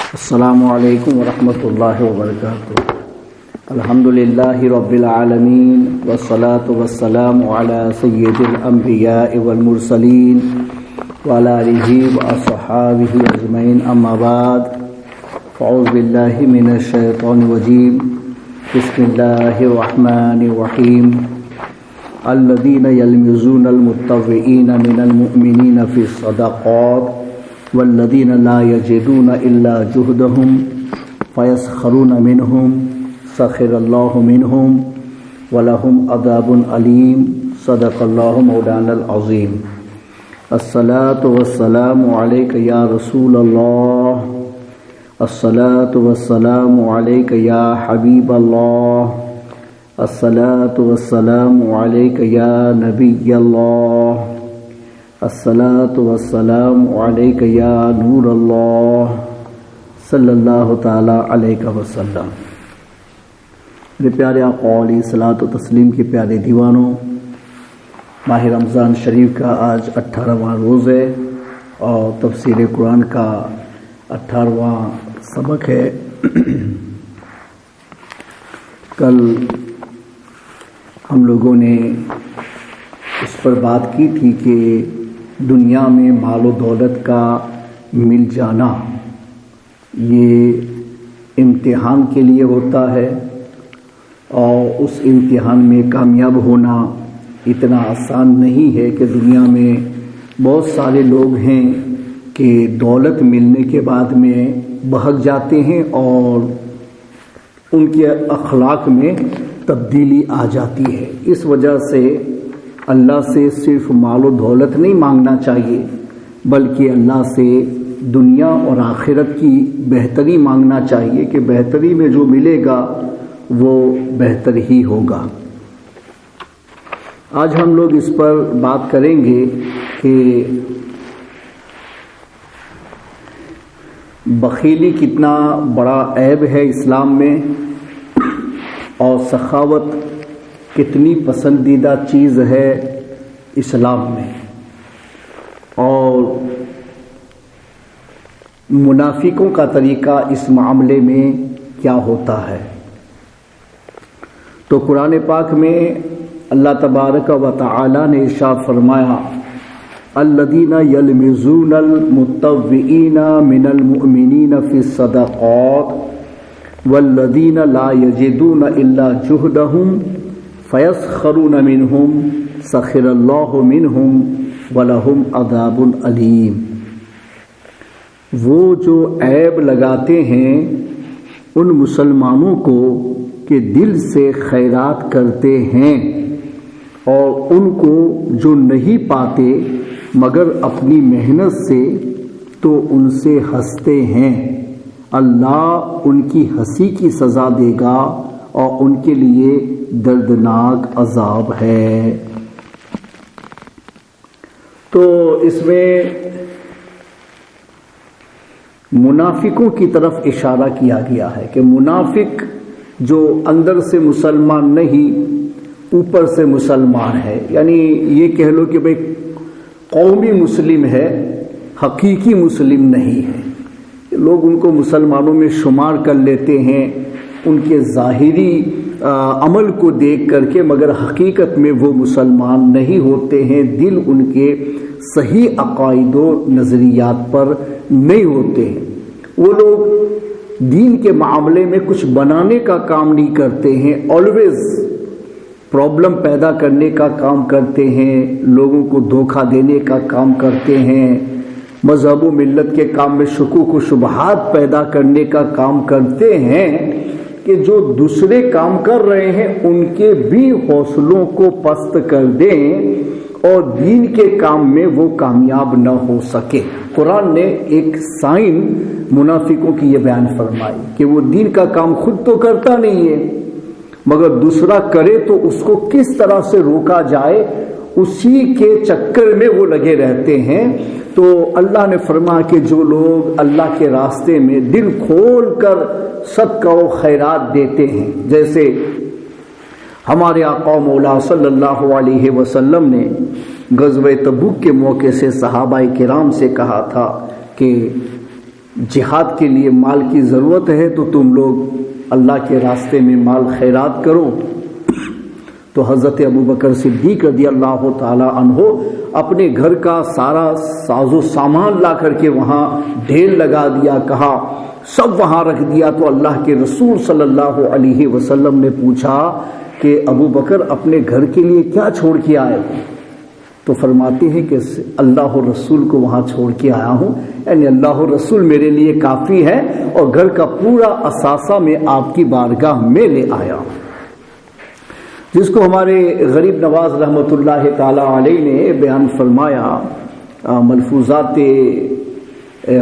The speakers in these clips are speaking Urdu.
السلام علیکم ورحمۃ اللہ وبرکاتہ۔ الحمدللہ رب العالمین والصلاة والسلام علی سید الانبیاء والمرسلین وعلی آلہ واصحابہ اجمعین، اما بعد فاعوذ باللہ من الشیطان الرجیم، بسم اللہ الرحمن الرحیم۔ الذین یلمزون المتطوعین من المؤمنین فی الصدقات والذین لا یجدون الا جہدہم فیسخرون منہم سخر اللہ منہم ولہم عذاب علیم۔ صدق اللہ مولانا العظیم۔ الصلاۃ والسلام علیک یا رسول اللہ، الصلاۃ والسلام علیک یا حبیب اللہ، الصلاۃ والسلام علیک یا نبی اللہ، الصلاۃ والسلام علیک یا نور اللہ، صلی اللہ تعالی علیہ وسلم۔ میرے پیارے آقا علیہ صلاۃ و تسلیم کے پیارے دیوانوں، ماہ رمضان شریف کا آج 18واں روز ہے اور تفسیر قرآن کا 18واں سبق ہے۔ کل ہم لوگوں نے اس پر بات کی تھی کہ دنیا میں مال و دولت کا مل جانا یہ امتحان کے لیے ہوتا ہے، اور اس امتحان میں کامیاب ہونا اتنا آسان نہیں ہے کہ دنیا میں بہت سارے لوگ ہیں کہ دولت ملنے کے بعد میں بہک جاتے ہیں اور ان کے اخلاق میں تبدیلی آ جاتی ہے۔ اس وجہ سے اللہ سے صرف مال و دولت نہیں مانگنا چاہیے، بلکہ اللہ سے دنیا اور آخرت کی بہتری مانگنا چاہیے کہ بہتری میں جو ملے گا وہ بہتر ہی ہوگا۔ آج ہم لوگ اس پر بات کریں گے کہ بخیلی کتنا بڑا عیب ہے اسلام میں، اور سخاوت کتنی پسندیدہ چیز ہے اسلام میں، اور منافقوں کا طریقہ اس معاملے میں کیا ہوتا ہے۔ تو قرآن پاک میں اللہ تبارک و تعالی نے ارشاد فرمایا، الذین یلمزون المتطوعین من المؤمنین فی الصدقات والذین لا یجدون الا جہدہم فیسخرون منہم سخر اللہ منہم ولہم عذاب علیم۔ وہ جو عیب لگاتے ہیں ان مسلمانوں کو کہ دل سے خیرات کرتے ہیں، اور ان کو جو نہیں پاتے مگر اپنی محنت سے تو ان سے ہنستے ہیں، اللہ ان کی ہنسی کی سزا دے گا اور ان کے لیے دردناک عذاب ہے۔ تو اس میں منافقوں کی طرف اشارہ کیا گیا ہے کہ منافق جو اندر سے مسلمان نہیں اوپر سے مسلمان ہے، یعنی یہ کہہ لو کہ بھئی قومی مسلم ہے، حقیقی مسلم نہیں ہے۔ لوگ ان کو مسلمانوں میں شمار کر لیتے ہیں ان کے ظاہری عمل کو دیکھ کر کے، مگر حقیقت میں وہ مسلمان نہیں ہوتے ہیں، دل ان کے صحیح عقائد و نظریات پر نہیں ہوتے ہیں۔ وہ لوگ دین کے معاملے میں کچھ بنانے کا کام نہیں کرتے ہیں، آلویز پرابلم پیدا کرنے کا کام کرتے ہیں، لوگوں کو دھوکہ دینے کا کام کرتے ہیں، مذہب و ملت کے کام میں شکوک و شبہات پیدا کرنے کا کام کرتے ہیں کہ جو دوسرے کام کر رہے ہیں ان کے بھی حوصلوں کو پست کر دیں اور دین کے کام میں وہ کامیاب نہ ہو سکے۔ قرآن نے ایک سائن منافقوں کی یہ بیان فرمائی کہ وہ دین کا کام خود تو کرتا نہیں ہے، مگر دوسرا کرے تو اس کو کس طرح سے روکا جائے اسی کے چکر میں وہ لگے رہتے ہیں۔ تو اللہ نے فرمایا کہ جو لوگ اللہ کے راستے میں دل کھول کر صدقہ و خیرات دیتے ہیں، جیسے ہمارے آقا مولا صلی اللہ علیہ وسلم نے غزوہ تبوک کے موقع سے صحابہ کرام سے کہا تھا کہ جہاد کے لیے مال کی ضرورت ہے تو تم لوگ اللہ کے راستے میں مال خیرات کرو۔ تو حضرت ابوبکر صدیق رضی اللہ تعالی عنہ اپنے گھر کا سارا ساز و سامان لا کر کے وہاں ڈھیر لگا دیا، کہا سب وہاں رکھ دیا۔ تو اللہ کے رسول صلی اللہ علیہ وسلم نے پوچھا کہ ابوبکر اپنے گھر کے لیے کیا چھوڑ کے آئے؟ تو فرماتے ہیں کہ اللہ اور رسول کو وہاں چھوڑ کے آیا ہوں، یعنی اللہ اور رسول میرے لیے کافی ہے، اور گھر کا پورا اثاثہ میں آپ کی بارگاہ میں لے آیا ہوں۔ جس کو ہمارے غریب نواز رحمۃ اللہ تعالی علیہ نے بیان فرمایا ملفوظات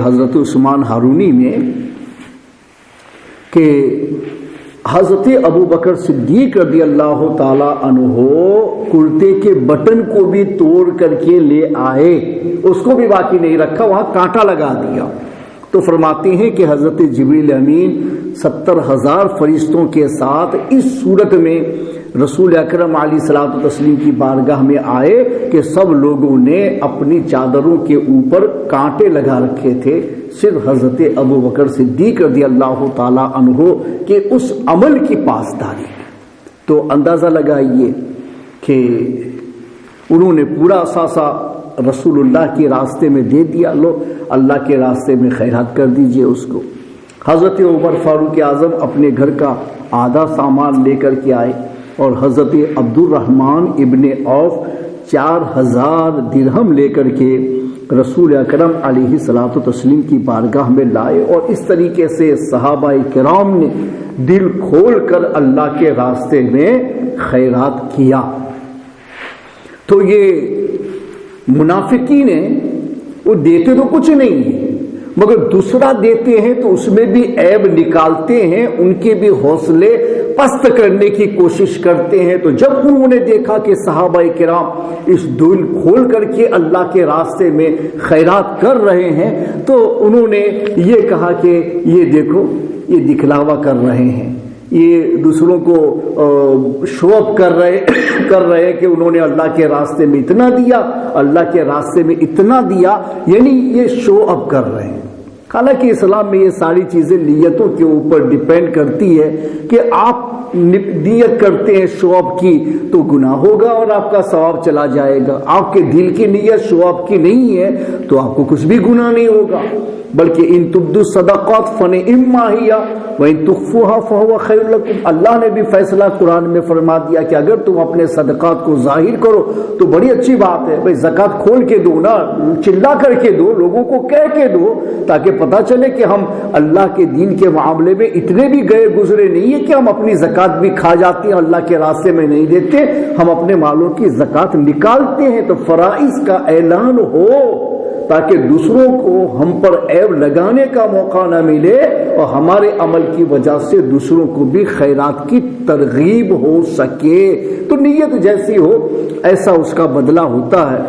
حضرت عثمان ہارونی میں کہ حضرت ابوبکر صدیق رضی اللہ تعالی عنہ کرتے کے بٹن کو بھی توڑ کر کے لے آئے، اس کو بھی باقی نہیں رکھا، وہاں کانٹا لگا دیا۔ تو فرماتے ہیں کہ حضرت جبریل امین 70,000 فرشتوں کے ساتھ اس صورت میں رسول اکرم علیہ الصلوۃ والتسلیم کی بارگاہ میں آئے کہ سب لوگوں نے اپنی چادروں کے اوپر کانٹے لگا رکھے تھے، صرف حضرت ابوبکر صدیق رضی اللہ تعالی عنہ کے اس عمل کی پاسداری۔ تو اندازہ لگائیے کہ انہوں نے پورا اثاثہ رسول اللہ کے راستے میں دے دیا، لو اللہ کے راستے میں خیرات کر دیجئے اس کو۔ حضرت عمر فاروق اعظم اپنے گھر کا آدھا سامان لے کر کے آئے، اور حضرت عبد الرحمن ابن عوف 4,000 درہم لے کر کے رسول اکرم علیہ الصلوۃ والتسلیم کی بارگاہ میں لائے، اور اس طریقے سے صحابہ کرام نے دل کھول کر اللہ کے راستے میں خیرات کیا۔ تو یہ منافقین ہیں، وہ دیتے تو کچھ نہیں ہے، مگر دوسرا دیتے ہیں تو اس میں بھی عیب نکالتے ہیں، ان کے بھی حوصلے پست کرنے کی کوشش کرتے ہیں۔ تو جب انہوں نے دیکھا کہ صحابہ کرام اس دل کھول کر کے اللہ کے راستے میں خیرات کر رہے ہیں، تو انہوں نے یہ کہا کہ یہ دیکھو، یہ دکھلاوا کر رہے ہیں، یہ دوسروں کو شو اپ کر رہے کہ انہوں نے اللہ کے راستے میں اتنا دیا، اللہ کے راستے میں اتنا دیا، یعنی یہ شو اپ کر رہے ہیں۔ حالانکہ اسلام میں یہ ساری چیزیں نیتوں کے اوپر ڈیپینڈ کرتی ہے کہ آپ نیت کرتے ہیں شو اپ کی تو گناہ ہوگا اور آپ کا ثواب چلا جائے گا، آپ کے دل کی نیت شو اپ کی نہیں ہے تو آپ کو کچھ بھی گناہ نہیں ہوگا، بلکہ ان تبدوا الصدقات فنعما ہی وان تخفوها فهو خیر لکم۔ اللہ نے بھی فیصلہ قرآن میں فرما دیا کہ اگر تم اپنے صدقات کو ظاہر کرو تو بڑی اچھی بات ہے، بھئی زکوٰۃ کھول کے دو نا، چلا کر کے دو، لوگوں کو کہہ کے دو، تاکہ پتہ چلے کہ ہم اللہ کے دین کے معاملے میں اتنے بھی گئے گزرے نہیں ہیں کہ ہم اپنی زکوٰۃ بھی کھا جاتے ہیں، اللہ کے راستے میں نہیں دیتے، ہم اپنے مالوں کی زکوٰۃ نکالتے ہیں۔ تو فرائض کا اعلان ہو تاکہ دوسروں کو ہم پر عیب لگانے کا موقع نہ ملے، اور ہمارے عمل کی وجہ سے دوسروں کو بھی خیرات کی ترغیب ہو سکے۔ تو نیت جیسی ہو ایسا اس کا بدلہ ہوتا ہے۔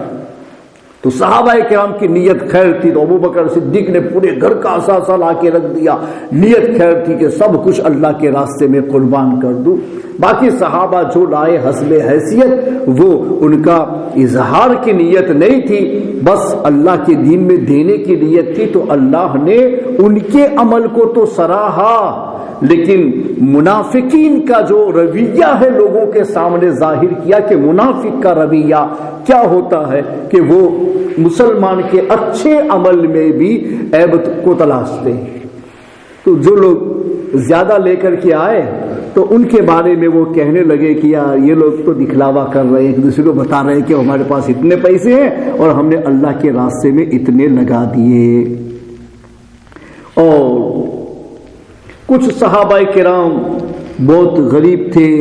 تو صحابہ کرام کی نیت خیر تھی، تو ابوبکر صدیق نے پورے گھر کا اثاثہ لا کے رکھ دیا، نیت خیر تھی کہ سب کچھ اللہ کے راستے میں قربان کر دوں۔ باقی صحابہ جو لائے حسب حیثیت، وہ ان کا اظہار کی نیت نہیں تھی، بس اللہ کے دین میں دینے کی نیت تھی، تو اللہ نے ان کے عمل کو تو سراہا، لیکن منافقین کا جو رویہ ہے لوگوں کے سامنے ظاہر کیا کہ منافق کا رویہ کیا ہوتا ہے کہ وہ مسلمان کے اچھے عمل میں بھی عیب کو تلاشتے ہیں۔ تو جو لوگ زیادہ لے کر کے آئے تو ان کے بارے میں وہ کہنے لگے کہ یار یہ لوگ تو دکھلاوا کر رہے ہیں، ایک دوسرے کو بتا رہے ہیں کہ ہمارے پاس اتنے پیسے ہیں اور ہم نے اللہ کے راستے میں اتنے لگا دیے۔ اور کچھ صحابہ کرام بہت غریب تھے،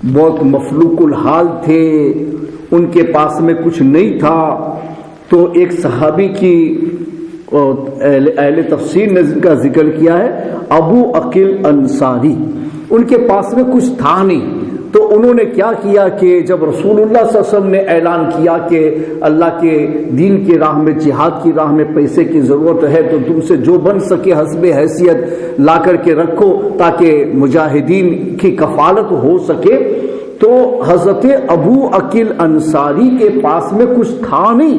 بہت مفلوق الحال تھے، ان کے پاس میں کچھ نہیں تھا، تو ایک صحابی کی اہل تفسیر نے کا ذکر کیا ہے، ابو عقیل انصاری، ان کے پاس میں کچھ تھا نہیں، تو انہوں نے کیا کیا کہ جب رسول اللہ صلی اللہ علیہ وسلم نے اعلان کیا کہ اللہ کے دین کی راہ میں، جہاد کی راہ میں پیسے کی ضرورت ہے، تو تم سے جو بن سکے حسب حیثیت لا کر کے رکھو تاکہ مجاہدین کی کفالت ہو سکے، تو حضرت ابو عقیل انصاری کے پاس میں کچھ تھا نہیں،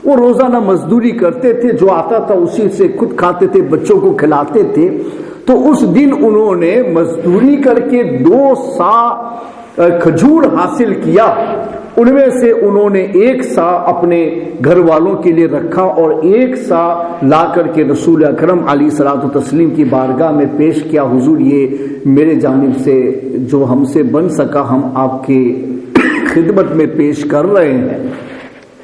وہ روزانہ مزدوری کرتے تھے، جو آتا تھا اسی سے خود کھاتے تھے، بچوں کو کھلاتے تھے۔ تو اس دن انہوں نے مزدوری کر کے 2 سا کھجور حاصل کیا، ان میں سے انہوں نے 1 سا اپنے گھر والوں کے لیے رکھا اور 1 سا لا کر کے رسول اکرم علیہ الصلوۃ والتسلیم کی بارگاہ میں پیش کیا، حضور یہ میرے جانب سے جو ہم سے بن سکا ہم آپ کی خدمت میں پیش کر رہے ہیں۔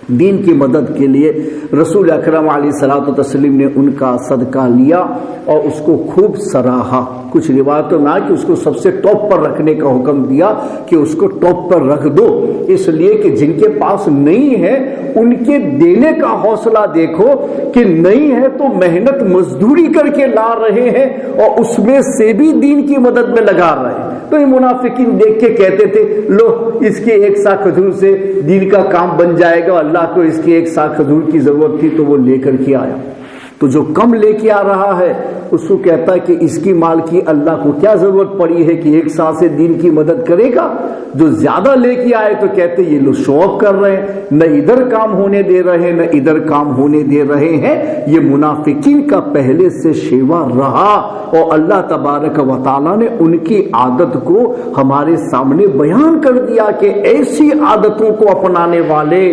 دین کی مدد کے لیے رسول اکرم علیہ الصلوۃ والتسلیم نے ان کا صدقہ لیا اور اس کو خوب سراہا۔ کچھ روایتوں میں کہ اس کو سب سے ٹاپ پر رکھنے کا حکم دیا کہ اس کو ٹاپ پر رکھ دو، اس لیے کہ جن کے پاس نہیں ہے ان کے دینے کا حوصلہ دیکھو کہ نہیں ہے تو محنت مزدوری کر کے لا رہے ہیں اور اس میں سے بھی دین کی مدد میں لگا رہے ہیں۔ تو یہ منافقین دیکھ کے کہتے تھے لو اس کے 1 سا کھجور سے دین کا کام بن جائے گا، اللہ کو اس کی 1 سا کھجور کی ضرورت تھی تو وہ لے کر کے آیا۔ تو جو کم لے کے آ رہا ہے اس کو کہتا ہے کہ اس کی مال کی اللہ کو کیا ضرورت پڑی ہے کہ 1 سا سے دین کی مدد کرے گا۔ جو زیادہ لے کے آئے تو کہتے یہ لوگ شو آف کر رہے ہیں، نہ ادھر کام ہونے دے رہے ہیں نہ ادھر کام ہونے دے رہے ہیں۔ یہ منافقین کا پہلے سے شیوا رہا اور اللہ تبارک و تعالیٰ نے ان کی عادت کو ہمارے سامنے بیان کر دیا کہ ایسی عادتوں کو اپنانے والے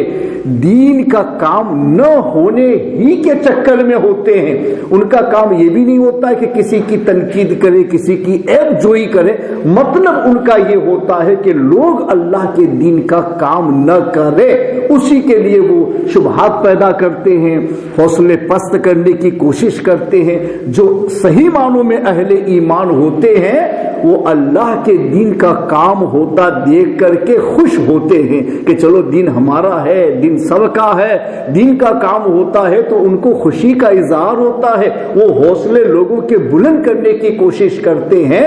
دین کا کام نہ ہونے ہی کے چکر میں ہوتے ہیں۔ ان کا کام یہ بھی نہیں ہوتا ہے کہ کسی کی تنقید کرے، کسی کی عیب جوئی کرے، مطلب ان کا یہ ہوتا ہے کہ لوگ اللہ کے دین کا کام نہ کرے، اسی کے لیے وہ شبہات پیدا کرتے ہیں، حوصلے پست کرنے کی کوشش کرتے ہیں۔ جو صحیح معنوں میں اہل ایمان ہوتے ہیں وہ اللہ کے دین کا کام ہوتا دیکھ کر کے خوش ہوتے ہیں کہ چلو دین ہمارا ہے، دین سب کا ہے، دین کا کام ہوتا ہے تو ان کو خوشی کا اظہار ہوتا ہے، وہ حوصلے لوگوں کے بلند کرنے کی کوشش کرتے ہیں۔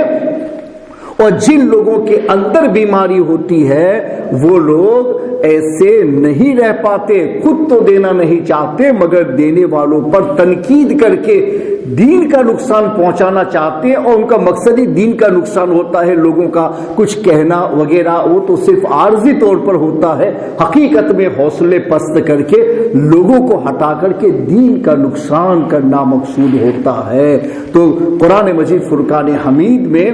اور جن لوگوں کے اندر بیماری ہوتی ہے وہ لوگ ایسے نہیں رہ پاتے، خود تو دینا نہیں چاہتے مگر دینے والوں پر تنقید کر کے دین کا نقصان پہنچانا چاہتے ہیں، اور ان کا مقصد ہی دین کا نقصان ہوتا ہے۔ لوگوں کا کچھ کہنا وغیرہ وہ تو صرف عارضی طور پر ہوتا ہے، حقیقت میں حوصلے پست کر کے لوگوں کو ہٹا کر کے دین کا نقصان کرنا مقصود ہوتا ہے۔ تو قرآن مجید فرقان حمید میں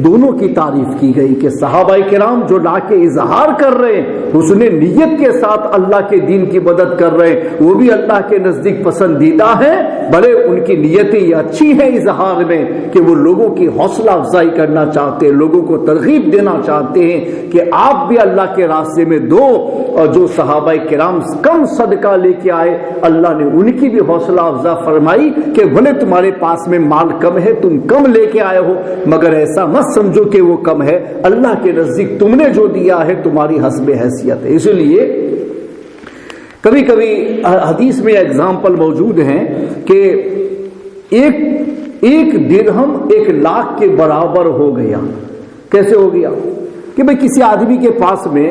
دونوں کی تعریف کی گئی کہ صحابہ کرام جو لا کے اظہار کر رہے ہیں، حسن نیت کے ساتھ اللہ کے دین کی مدد کر رہے ہیں، وہ بھی اللہ کے نزدیک پسندیدہ ہیں، بھلے ان کی نیتیں یہ اچھی ہے اظہار میں کہ وہ لوگوں کی حوصلہ افزائی کرنا چاہتے ہیں، لوگوں کو ترغیب دینا چاہتے ہیں کہ آپ بھی اللہ کے راستے میں دو۔ اور جو صحابہ کرام کم صدقہ لے کے آئے اللہ نے ان کی بھی حوصلہ افزا فرمائی کہ بھلے تمہارے پاس میں مال کم ہے، تم کم لے کے آئے ہو، مگر ایسا مت سمجھو کہ وہ کم ہے، اللہ کے نزدیک تم نے جو دیا ہے تمہاری حسب حیثیت ہے۔ اس لیے کبھی کبھی حدیث میں اگزامپل موجود ہیں کہ ایک درہم 1 لاکھ کے برابر ہو گیا۔ کیسے ہو گیا کہ بھئی کسی آدمی کے پاس میں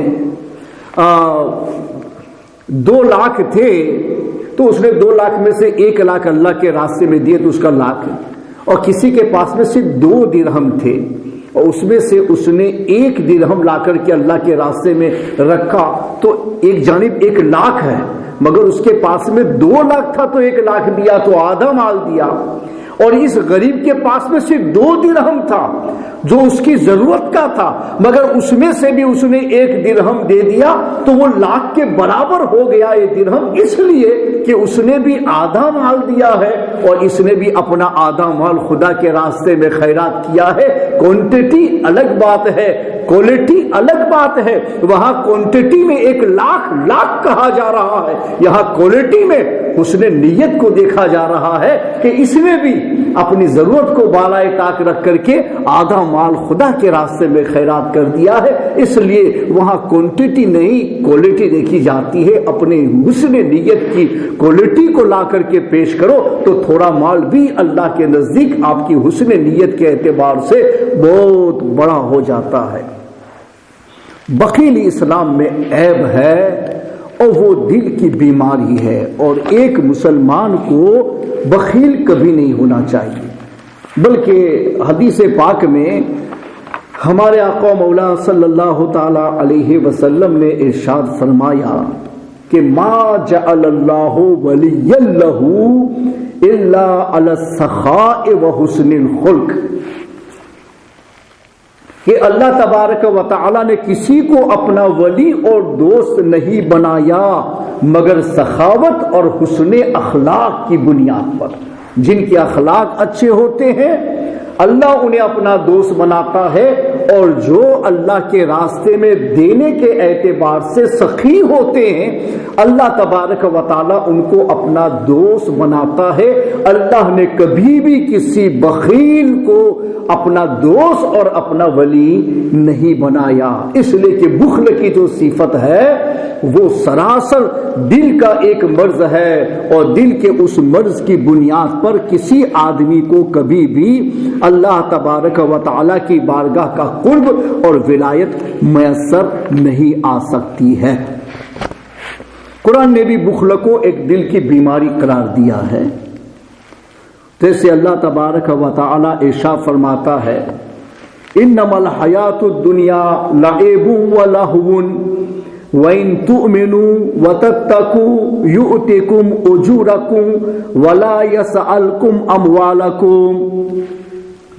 2 لاکھ تھے تو اس نے 2 لاکھ میں سے 1 لاکھ اللہ کے راستے میں دیے تو اس کا لاکھ، اور کسی کے پاس میں صرف 2 درہم تھے اور اس میں سے اس نے 1 درہم لا کر کے اللہ کے راستے میں رکھا تو ایک جانب 1 لاکھ ہے، مگر اس کے پاس میں 2 لاکھ تھا تو 1 لاکھ دیا تو آدھا مال دیا۔ اور اس غریب کے پاس میں صرف 2 درہم تھا جو اس کی ضرورت کا تھا، مگر اس میں سے بھی اس نے 1 درہم دے دیا تو وہ لاکھ کے برابر ہو گیا یہ درہم، اس لیے کہ اس نے بھی آدھا مال دیا ہے اور اس نے بھی اپنا آدھا مال خدا کے راستے میں خیرات کیا ہے۔ کوانٹٹی الگ بات ہے، کوالٹی الگ بات ہے۔ وہاں کوانٹٹی میں 1 لاکھ کہا جا رہا ہے، یہاں کوالٹی میں اس نے نیت کو دیکھا جا رہا ہے کہ اس نے بھی اپنی ضرورت کو بالائے طاق رکھ کر کے آدھا مال خدا کے راستے میں خیرات کر دیا ہے۔ اس لیے وہاں کوانٹٹی نہیں کوالٹی دیکھی جاتی ہے، اپنے حسن نیت کی کوالٹی کو لا کر کے پیش کرو تو تھوڑا مال بھی اللہ کے نزدیک آپ کی حسن نیت کے اعتبار سے بہت بڑا ہو جاتا ہے۔ بخیلی اسلام میں عیب ہے اور وہ دل کی بیماری ہے، اور ایک مسلمان کو بخیل کبھی نہیں ہونا چاہیے، بلکہ حدیث پاک میں ہمارے آقا مولا صلی اللہ تعالی علیہ وسلم نے ارشاد فرمایا کہ کہ ما جعل اللہ ولی لہ الا علی السخاء وحسن الخلق، کہ اللہ تبارک و تعالی نے کسی کو اپنا ولی اور دوست نہیں بنایا مگر سخاوت اور حسن اخلاق کی بنیاد پر۔ جن کے اخلاق اچھے ہوتے ہیں اللہ انہیں اپنا دوست بناتا ہے، اور جو اللہ کے راستے میں دینے کے اعتبار سے سخی ہوتے ہیں اللہ تبارک و تعالی ان کو اپنا دوست بناتا ہے۔ اللہ نے کبھی بھی کسی بخیل کو اپنا دوست اور اپنا ولی نہیں بنایا، اس لیے کہ بخل کی جو صفت ہے وہ سراسر دل کا ایک مرض ہے، اور دل کے اس مرض کی بنیاد پر کسی آدمی کو کبھی بھی اللہ تبارک و تعالی کی بارگاہ کا قرب اور ولایت میسر نہیں آ سکتی ہے۔ قرآن نے بھی بخل کو ایک دل کی بیماری قرار دیا ہے، جیسے اللہ تبارک و تعالی ارشاد فرماتا ہے انما الحیات الدنیا لعب ولہو وَإِن تُؤْمِنُوا وَتَتَّقُوا يُؤْتِكُمْ أُجُورَكُمْ وَلَا يَسْأَلْكُمْ أَمْوَالَكُمْ،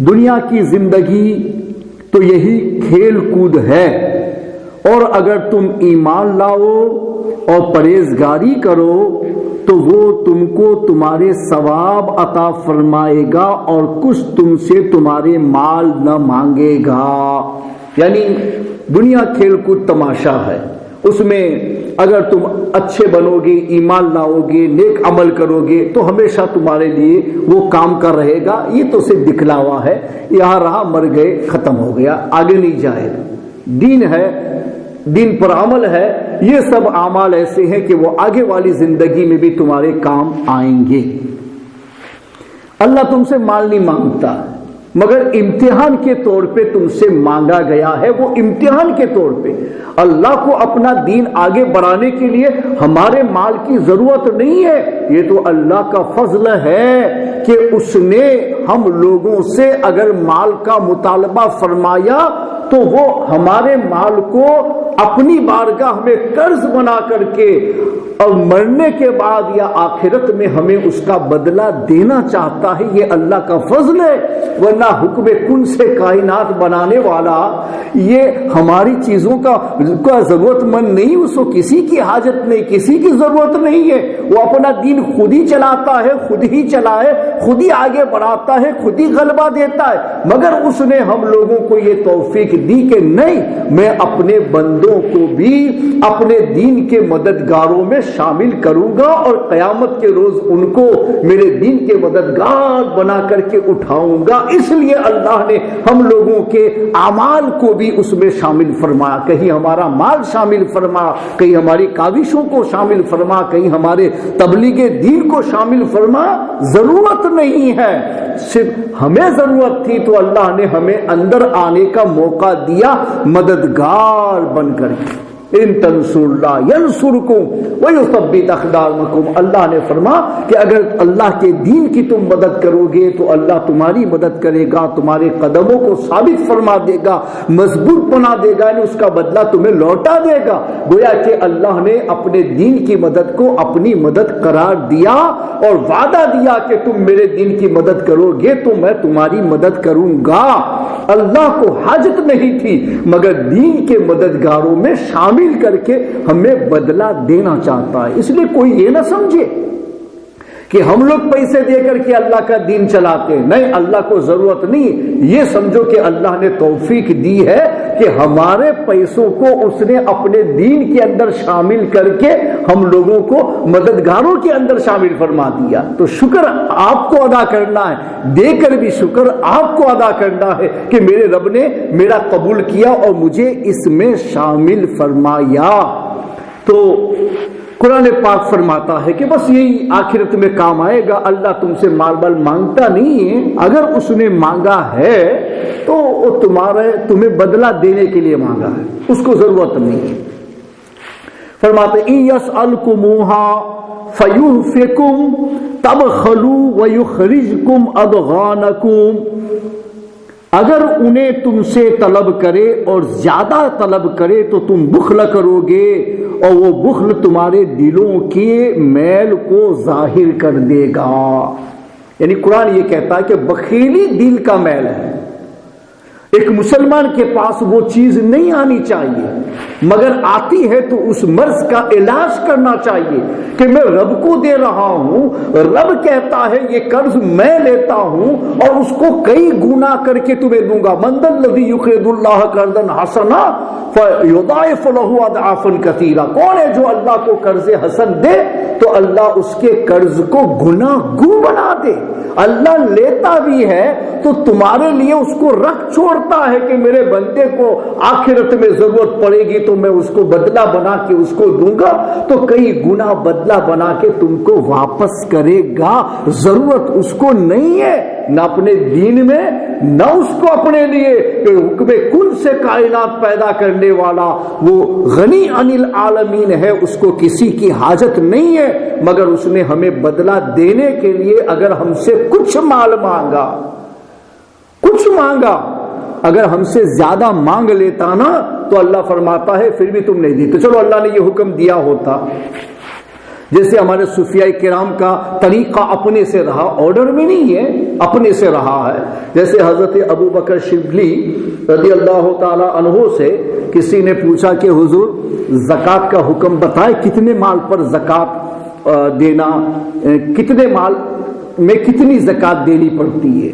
دنیا کی زندگی تو یہی کھیل کود ہے، اور اگر تم ایمان لاؤ اور پرہیزگاری کرو تو وہ تم کو تمہارے ثواب عطا فرمائے گا اور کچھ تم سے تمہارے مال نہ مانگے گا۔ یعنی دنیا کھیل کود تماشا ہے، اس میں اگر تم اچھے بنو گے، ایمان لاؤ گے، نیک عمل کرو گے تو ہمیشہ تمہارے لیے وہ کام کر رہے گا۔ یہ تو صرف دکھلاوا ہے، یہاں رہا مر گئے ختم ہو گیا، آگے نہیں جائے گا۔ دین ہے، دین پر عمل ہے، یہ سب اعمال ایسے ہیں کہ وہ آگے والی زندگی میں بھی تمہارے کام آئیں گے۔ اللہ تم سے مال نہیں مانگتا مگر امتحان کے طور پہ تم سے مانگا گیا ہے، وہ امتحان کے طور پہ۔ اللہ کو اپنا دین آگے بڑھانے کے لیے ہمارے مال کی ضرورت نہیں ہے، یہ تو اللہ کا فضل ہے کہ اس نے ہم لوگوں سے اگر مال کا مطالبہ فرمایا تو وہ ہمارے مال کو اپنی بارگاہ میں قرض بنا کر کے اور مرنے کے بعد یا آخرت میں ہمیں اس کا بدلہ دینا چاہتا ہے۔ یہ اللہ کا فضل ہے، ورنہ حکم کن سے کائنات بنانے والا یہ ہماری چیزوں کا ضرورت مند نہیں، اس کو کسی کی حاجت نہیں، کسی کی ضرورت نہیں ہے۔ وہ اپنا دین خود ہی چلاتا ہے، خود ہی چلائے، خود ہی آگے بڑھاتا ہے، خود ہی غلبہ دیتا ہے، مگر اس نے ہم لوگوں کو یہ توفیق دی کہ نہیں، میں اپنے بندوں کو بھی اپنے دین کے مددگاروں میں شامل کروں گا اور قیامت کے روز ان کو میرے دین کے مددگار بنا کر کے اٹھاؤں گا۔ اس لیے اللہ نے ہم لوگوں کے اعمال کو بھی اس میں شامل فرمایا، کہیں ہمارا مال شامل فرما، کہیں ہماری کاوشوں کو شامل فرما، کہیں ہمارے تبلیغ دین کو شامل فرما۔ ضرورت نہیں ہے، صرف ہمیں ضرورت تھی تو اللہ نے ہمیں اندر آنے کا موقع دیا مددگار بن کر کے۔ ان تنصر اللہ ینصرکم ویثبت اقدامکم، اللہ نے فرما کہ اگر اللہ کے دین کی تم مدد کرو گے تو اللہ تمہاری مدد کرے گا، تمہارے قدموں کو ثابت فرما دے گا، مضبوط بنا دے گا، یعنی اس کا بدلہ تمہیں لوٹا دے گا۔ گویا کہ اللہ نے اپنے دین کی مدد کو اپنی مدد قرار دیا اور وعدہ دیا کہ تم میرے دین کی مدد کرو گے تو میں تمہاری مدد کروں گا۔ اللہ کو حاجت نہیں تھی مگر دین کے مددگاروں میں شامل کر کے ہمیں بدلہ دینا چاہتا ہے۔ اس لیے کوئی یہ نہ سمجھے کہ ہم لوگ پیسے دے کر کے اللہ کا دین چلاتے ہیں، نہیں، اللہ کو ضرورت نہیں۔ یہ سمجھو کہ اللہ نے توفیق دی ہے کہ ہمارے پیسوں کو اس نے اپنے دین کے اندر شامل کر کے ہم لوگوں کو مددگاروں کے اندر شامل فرما دیا۔ تو شکر آپ کو ادا کرنا ہے، دے کر بھی شکر آپ کو ادا کرنا ہے کہ میرے رب نے میرا قبول کیا اور مجھے اس میں شامل فرمایا۔ تو قرآن پاک فرماتا ہے کہ بس یہی آخرت میں کام آئے گا۔ اللہ تم سے مال بال مانگتا نہیں ہے، اگر اس نے مانگا ہے تو وہ تمہیں بدلہ دینے کے لیے مانگا ہے، اس کو ضرورت نہیں ہے۔ فرماتے ان یسألکموها فیحفکم تبخلوا ویخرجکم اضغانکم، اگر انہیں تم سے طلب کرے اور زیادہ طلب کرے تو تم بخل کرو گے اور وہ بخل تمہارے دلوں کے میل کو ظاہر کر دے گا. یعنی قرآن یہ کہتا ہے کہ بخیلی دل کا میل ہے. ایک مسلمان کے پاس وہ چیز نہیں آنی چاہیے، مگر آتی ہے تو اس مرض کا علاج کرنا چاہیے کہ میں رب کو دے رہا ہوں، رب کہتا ہے یہ قرض میں لیتا ہوں اور اس کو کئی گنا کر کے تمہیں دوں گا. من ذا الذی یقرض اللہ قرضا حسنا فیضاعف له اضعافا کثیرا. کون ہے جو اللہ کو قرض حسن دے تو اللہ اس کے قرض کو گنا گو بنا دے. اللہ لیتا بھی ہے تو تمہارے لیے اس کو رکھ چھوڑتا ہے کہ میرے بندے کو آخرت میں ضرورت پڑے گی تو میں اس کو بدلہ بنا کے اس کو دوں گا، تو کئی گنا بدلہ بنا کے تم کو واپس کرے گا. ضرورت اس کو نہیں ہے نہ اپنے دین میں نہ اس کو اپنے لیے کہ حکم کن سے کائنات پیدا کرنے والا وہ غنی عن العالمین ہے، اس کو کسی کی حاجت نہیں ہے، مگر اس نے ہمیں بدلہ دینے کے لیے اگر ہم سے کچھ مال مانگا، اگر ہم سے زیادہ مانگ لیتا نا تو اللہ فرماتا ہے پھر بھی تم نہیں دی تو چلو اللہ نے یہ حکم دیا ہوتا. جیسے ہمارے صوفیاء کرام کا طریقہ اپنے سے رہا، آرڈر میں نہیں ہے، اپنے سے رہا ہے. جیسے حضرت ابو بکر شبلی رضی اللہ تعالی عنہ سے کسی نے پوچھا کہ حضور زکوٰۃ کا حکم بتائے، کتنے مال پر زکوٰۃ دینا، کتنے مال میں کتنی زکوٰۃ دینی پڑتی ہے،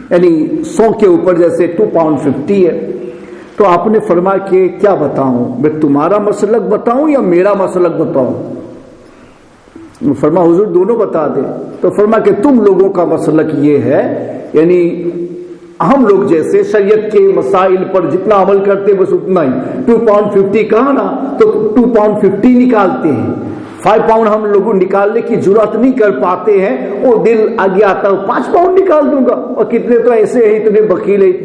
یعنی 100 کے اوپر جیسے 2 پاؤنڈ 50 ہے. تو آپ نے فرمایا کہ کیا بتاؤں، میں تمہارا مسلک بتاؤں یا میرا مسلک بتاؤں؟ فرما حضور دونوں بتا دیں. تو فرما کہ تم لوگوں کا مسلک یہ ہے، یعنی ہم لوگ جیسے شریعت کے مسائل پر جتنا عمل کرتے بس اتنا ہی. 2 پاؤنڈ 50 کہا نا تو 2 پاؤنڈ 50 نکالتے ہیں. 5 پاؤنڈ ہم لوگوں نکالنے کی جرات نہیں کر پاتے ہیں. وہ دل آگے آتا ہے 5 پاؤنڈ نکال دوں گا. اور کتنے تو ایسے ہیں اتنے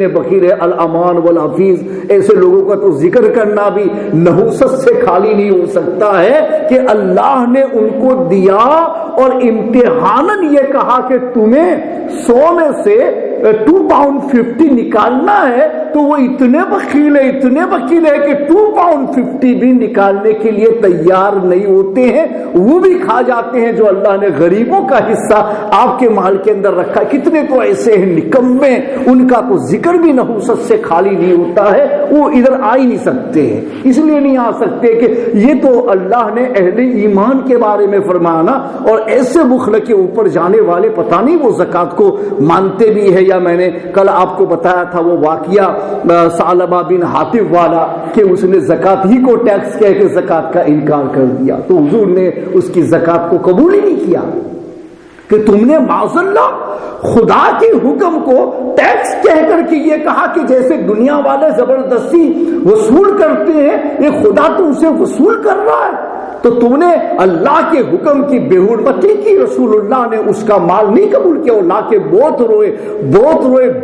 بخیل ہے الامان والحفیظ. ایسے لوگوں کا تو ذکر کرنا بھی نحوست سے خالی نہیں ہو سکتا ہے کہ اللہ نے ان کو دیا اور امتحاناً یہ کہا کہ تمہیں 100 میں سے 2 پاؤنڈ 50 نکالنا ہے. تو وہ اتنے بخیل ہے کہ 2 پاؤنڈ 50 بھی نکالنے کے لیے تیار نہیں ہوتے ہیں. وہ بھی کھا جاتے ہیں جو اللہ نے غریبوں کا حصہ آپ کے مال کے اندر رکھا. کتنے تو ایسے ہیں نکمے، ان کا تو ذکر بھی نحوست سے خالی نہیں ہوتا ہے. وہ ادھر آ ہی نہیں سکتے ہیں، اس لیے نہیں آ سکتے کہ یہ تو اللہ نے اہل ایمان کے بارے میں فرمانا. اور ایسے بخل کے اوپر جانے والے پتہ نہیں وہ زکوٰۃ کو مانتے بھی ہے یا. میں نے کل آپ کو بتایا تھا وہ واقعہ ثعلبہ بن حاطب والا کہ اس نے زکوٰۃ ہی کو ٹیکس کہہ کے زکوٰۃ کا انکار کر دیا تو حضور نے اس کی زکوٰۃ کو قبول ہی نہیں کیا کہ تم نے معاذ اللہ خدا کے حکم کو ٹیکس کہہ کر کے یہ کہا کہ جیسے دنیا والے زبردستی وصول کرتے ہیں یہ خدا تم سے وصول کر رہا ہے. تو تم نے اللہ کے حکم کی بے حرمتی کی. رسول اللہ نے اس کا مال نہیں قبول کیا. وہ لا کے بہت روئے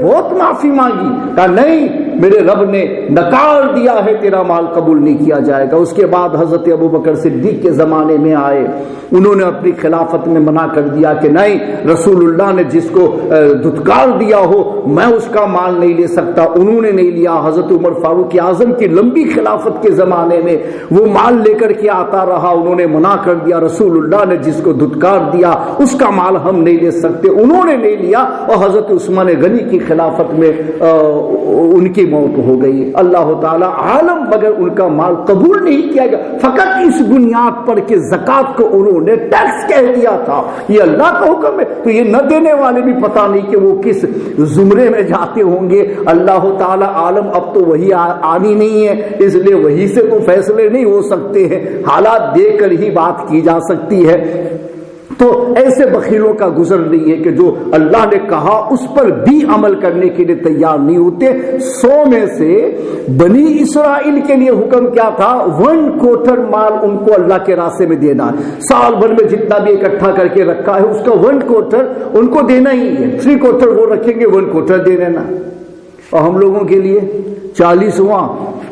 بہت معافی مانگی. کہا نہیں میرے رب نے نکار دیا ہے، تیرا مال قبول نہیں کیا جائے گا. اس کے بعد حضرت ابو بکر صدیق کے زمانے میں آئے، انہوں نے اپنی خلافت میں منع کر دیا کہ نہیں رسول اللہ نے جس کو دھتکار دیا ہو میں اس کا مال نہیں لے سکتا. انہوں نے نہیں لیا. حضرت عمر فاروق اعظم کی لمبی خلافت کے زمانے میں وہ مال لے کر کے آتا رہا، انہوں نے منع کر دیا. رسول اللہ نے جس کو دھتکار دیا اس کا مال ہم نہیں لے سکتے. انہوں نے نہیں لیا اور حضرت عثمان غنی کی خلافت میں ان کی موت ہو گئی. اللہ تعالی عالم، مگر ان کا مال قبول نہیں کیا گیا فقط اس بنیاد پر کہ زکوٰۃ کو انہوں نے ٹیکس کہہ دیا تھا. یہ اللہ کا حکم ہے تو یہ نہ دینے والے بھی پتہ نہیں کہ وہ کس زمرے میں جاتے ہوں گے. اللہ تعالی عالم. اب تو وہی آنی نہیں ہے اس لیے وہی سے تو فیصلے نہیں ہو سکتے ہیں، حالات دیکھ کر ہی بات کی جا سکتی ہے. تو ایسے بخیلوں کا گزر نہیں ہے کہ جو اللہ نے کہا اس پر بھی عمل کرنے کے لیے تیار نہیں ہوتے. 100 میں سے بنی اسرائیل کے لیے حکم کیا تھا؟ 1 کوٹر مال ان کو اللہ کے راستے میں دینا ہے. سال بھر میں جتنا بھی اکٹھا کر کے رکھا ہے اس کا 1 کوٹر ان کو دینا ہی ہے. 3 کوٹر وہ رکھیں گے 1 کوٹر دے دینا. اور ہم لوگوں کے لیے 40واں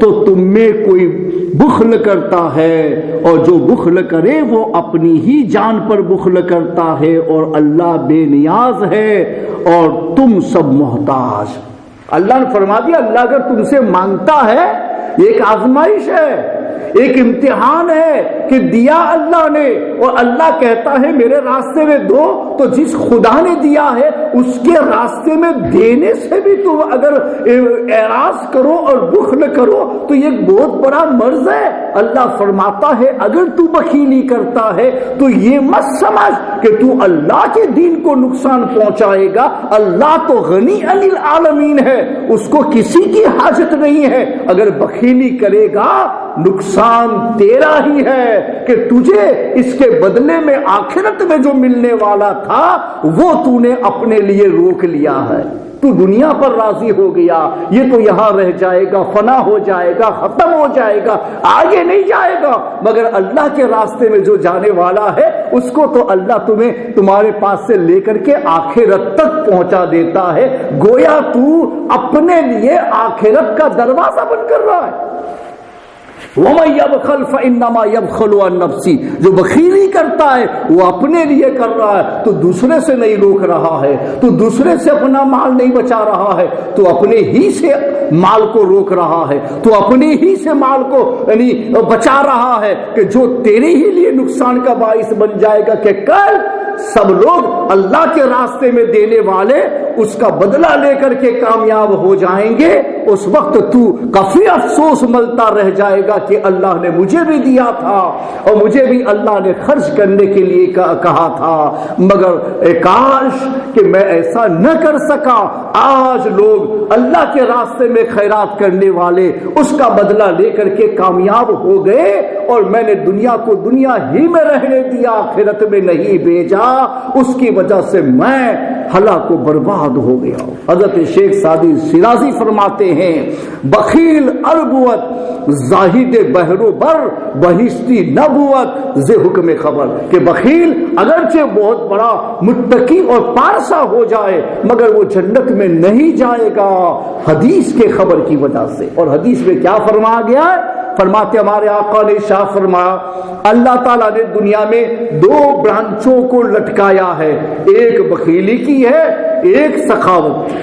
تو تم میں کوئی بخل کرتا ہے، اور جو بخل کرے وہ اپنی ہی جان پر بخل کرتا ہے، اور اللہ بے نیاز ہے اور تم سب محتاج۔ اللہ نے فرما دیا اللہ اگر تم سے مانگتا ہے، یہ ایک آزمائش ہے، ایک امتحان ہے کہ دیا اللہ نے، اور اللہ کہتا ہے میرے راستے میں دو، تو جس خدا نے دیا ہے اس کے راستے میں دینے سے بھی تم اگر اعراض کرو اور بخل کرو تو یہ بہت بڑا مرض ہے۔ اللہ فرماتا ہے اگر تو بخیلی کرتا ہے تو یہ مت سمجھ کہ تو اللہ کے دین کو نقصان پہنچائے گا، اللہ تو غنی عن العالمین ہے، اس کو کسی کی حاجت نہیں ہے۔ اگر بخیلی کرے گا نقصان تیرا ہی ہے کہ تجھے اس کے بدلے میں آخرت میں جو ملنے والا تھا وہ تو نے اپنے لیے روک لیا ہے۔ تو دنیا پر راضی ہو گیا، یہ تو یہاں رہ جائے گا، فنا ہو جائے گا، ختم ہو جائے گا، آگے نہیں جائے گا، مگر اللہ کے راستے میں جو جانے والا ہے اس کو تو اللہ تمہیں تمہارے پاس سے لے کر کے آخرت تک پہنچا دیتا ہے۔ گویا تو اپنے لیے آخرت کا دروازہ بند کر رہا ہے۔ وَمَن يَبْخَلْ فَإِنَّمَا يَبْخَلُ عَن نَفْسِهِ، جو بخیلی کرتا ہے وہ اپنے لیے کر رہا ہے، تو دوسرے سے نہیں روک رہا ہے، تو دوسرے سے اپنا مال نہیں بچا رہا ہے، تو اپنے ہی سے مال کو روک رہا ہے، تو اپنے ہی سے مال کو یعنی بچا رہا ہے کہ جو تیرے ہی لیے نقصان کا باعث بن جائے گا کہ کل سب لوگ اللہ کے راستے میں دینے والے اس کا بدلہ لے کر کے کامیاب ہو جائیں گے، اس وقت تو کافی افسوس ملتا رہ جائے گا کہ اللہ نے مجھے بھی دیا تھا اور مجھے بھی اللہ نے خرچ کرنے کے لیے کہا تھا، مگر کاش کہ میں ایسا نہ کر سکا۔ آج لوگ اللہ کے راستے میں خیرات کرنے والے اس کا بدلہ لے کر کے کامیاب ہو گئے، اور میں نے دنیا کو دنیا ہی میں رہنے دیا، آخرت میں نہیں بھیجا، اس کی وجہ سے میں ہلاک و برباد ہو گیا ہوں۔ حضرت شیخ سعدی شیرازی فرماتے ہیں بخیل البوت زاہد بحر بر بہشتی نبوت ز حکم خبر، کہ بخیل اگرچہ بہت بڑا متقی اور پارسا ہو جائے مگر وہ جنت میں نہیں جائے گا حدیث کے خبر کی وجہ سے۔ اور حدیث میں کیا فرمایا گیا ہے؟ فرماتے ہمارے آقا نے شاہ فرمایا اللہ تعالیٰ نے دنیا میں دو برانچوں کو لٹکایا ہے، ایک بخیلی کی ہے، ایک سخاوت۔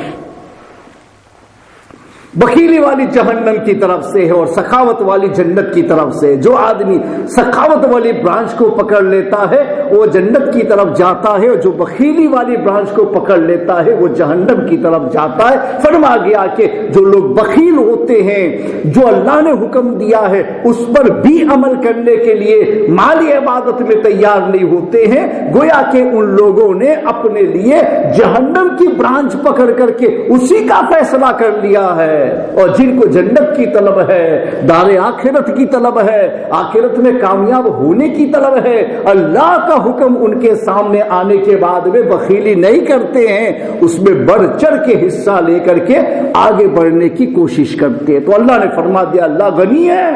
بخیلی والی جہنم کی طرف سے ہے اور سخاوت والی جنت کی طرف سے۔ جو آدمی سخاوت والی برانچ کو پکڑ لیتا ہے وہ جنت کی طرف جاتا ہے، اور جو بخیلی والی برانچ کو پکڑ لیتا ہے وہ جہنم کی طرف جاتا ہے۔ فرما گیا کہ جو لوگ بخیل ہوتے ہیں، جو اللہ نے حکم دیا ہے اس پر بھی عمل کرنے کے لیے مالی عبادت میں تیار نہیں ہوتے ہیں، گویا کہ ان لوگوں نے اپنے لیے جہنم کی برانچ پکڑ کر کے اسی کا فیصلہ کر لیا ہے۔ اور جن کو جنت کی طلب ہے، دار آخرت کی طلب ہے، آخرت میں کامیاب ہونے کی طلب ہے، اللہ کا حکم ان کے سامنے آنے کے بعد میں بخیلی نہیں کرتے ہیں، اس میں بڑھ چڑھ کے حصہ لے کر کے آگے بڑھنے کی کوشش کرتے ہیں۔ تو اللہ نے فرما دیا اللہ غنی ہے،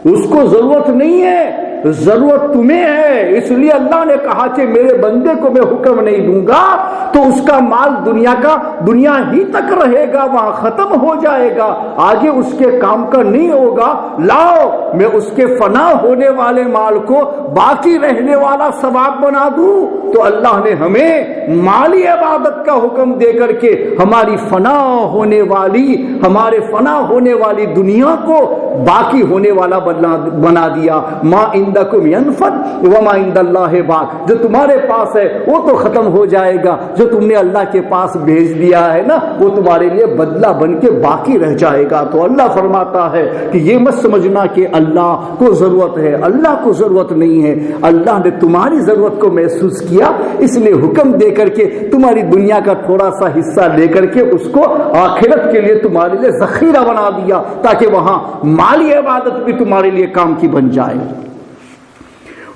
اس کو ضرورت نہیں ہے، ضرورت تمہیں ہے، اس لیے اللہ نے کہا کہ میرے بندے کو میں حکم نہیں دوں گا تو اس کا مال دنیا ہی تک رہے گا، وہاں ختم ہو جائے گا، آگے اس کے کام کا نہیں ہوگا، لاؤ میں اس کے فنا ہونے والے مال کو باقی رہنے والا ثواب بنا دوں۔ تو اللہ نے ہمیں مالی عبادت کا حکم دے کر کے ہماری فنا ہونے والی دنیا کو باقی ہونے والا بنا دیا۔ ما عندکم ینفد وما عند اللہ باق، جو تمہارے پاس ہے وہ تو ختم ہو جائے گا، جو تم نے اللہ کے پاس بھیج دیا ہے نا وہ تمہارے لیے بدلہ بن کے باقی رہ جائے گا۔ تو اللہ فرماتا ہے کہ یہ مت سمجھنا کہ اللہ کو ضرورت ہے، اللہ کو ضرورت نہیں ہے، اللہ نے تمہاری ضرورت کو محسوس کیا اس لیے حکم دے کر کے تمہاری دنیا کا تھوڑا سا حصہ لے کر کے اس کو آخرت کے لیے تمہارے لیے ذخیرہ بنا دیا تاکہ وہاں مالی عبادت بھی تمہارے لیے کام کی بن جائے۔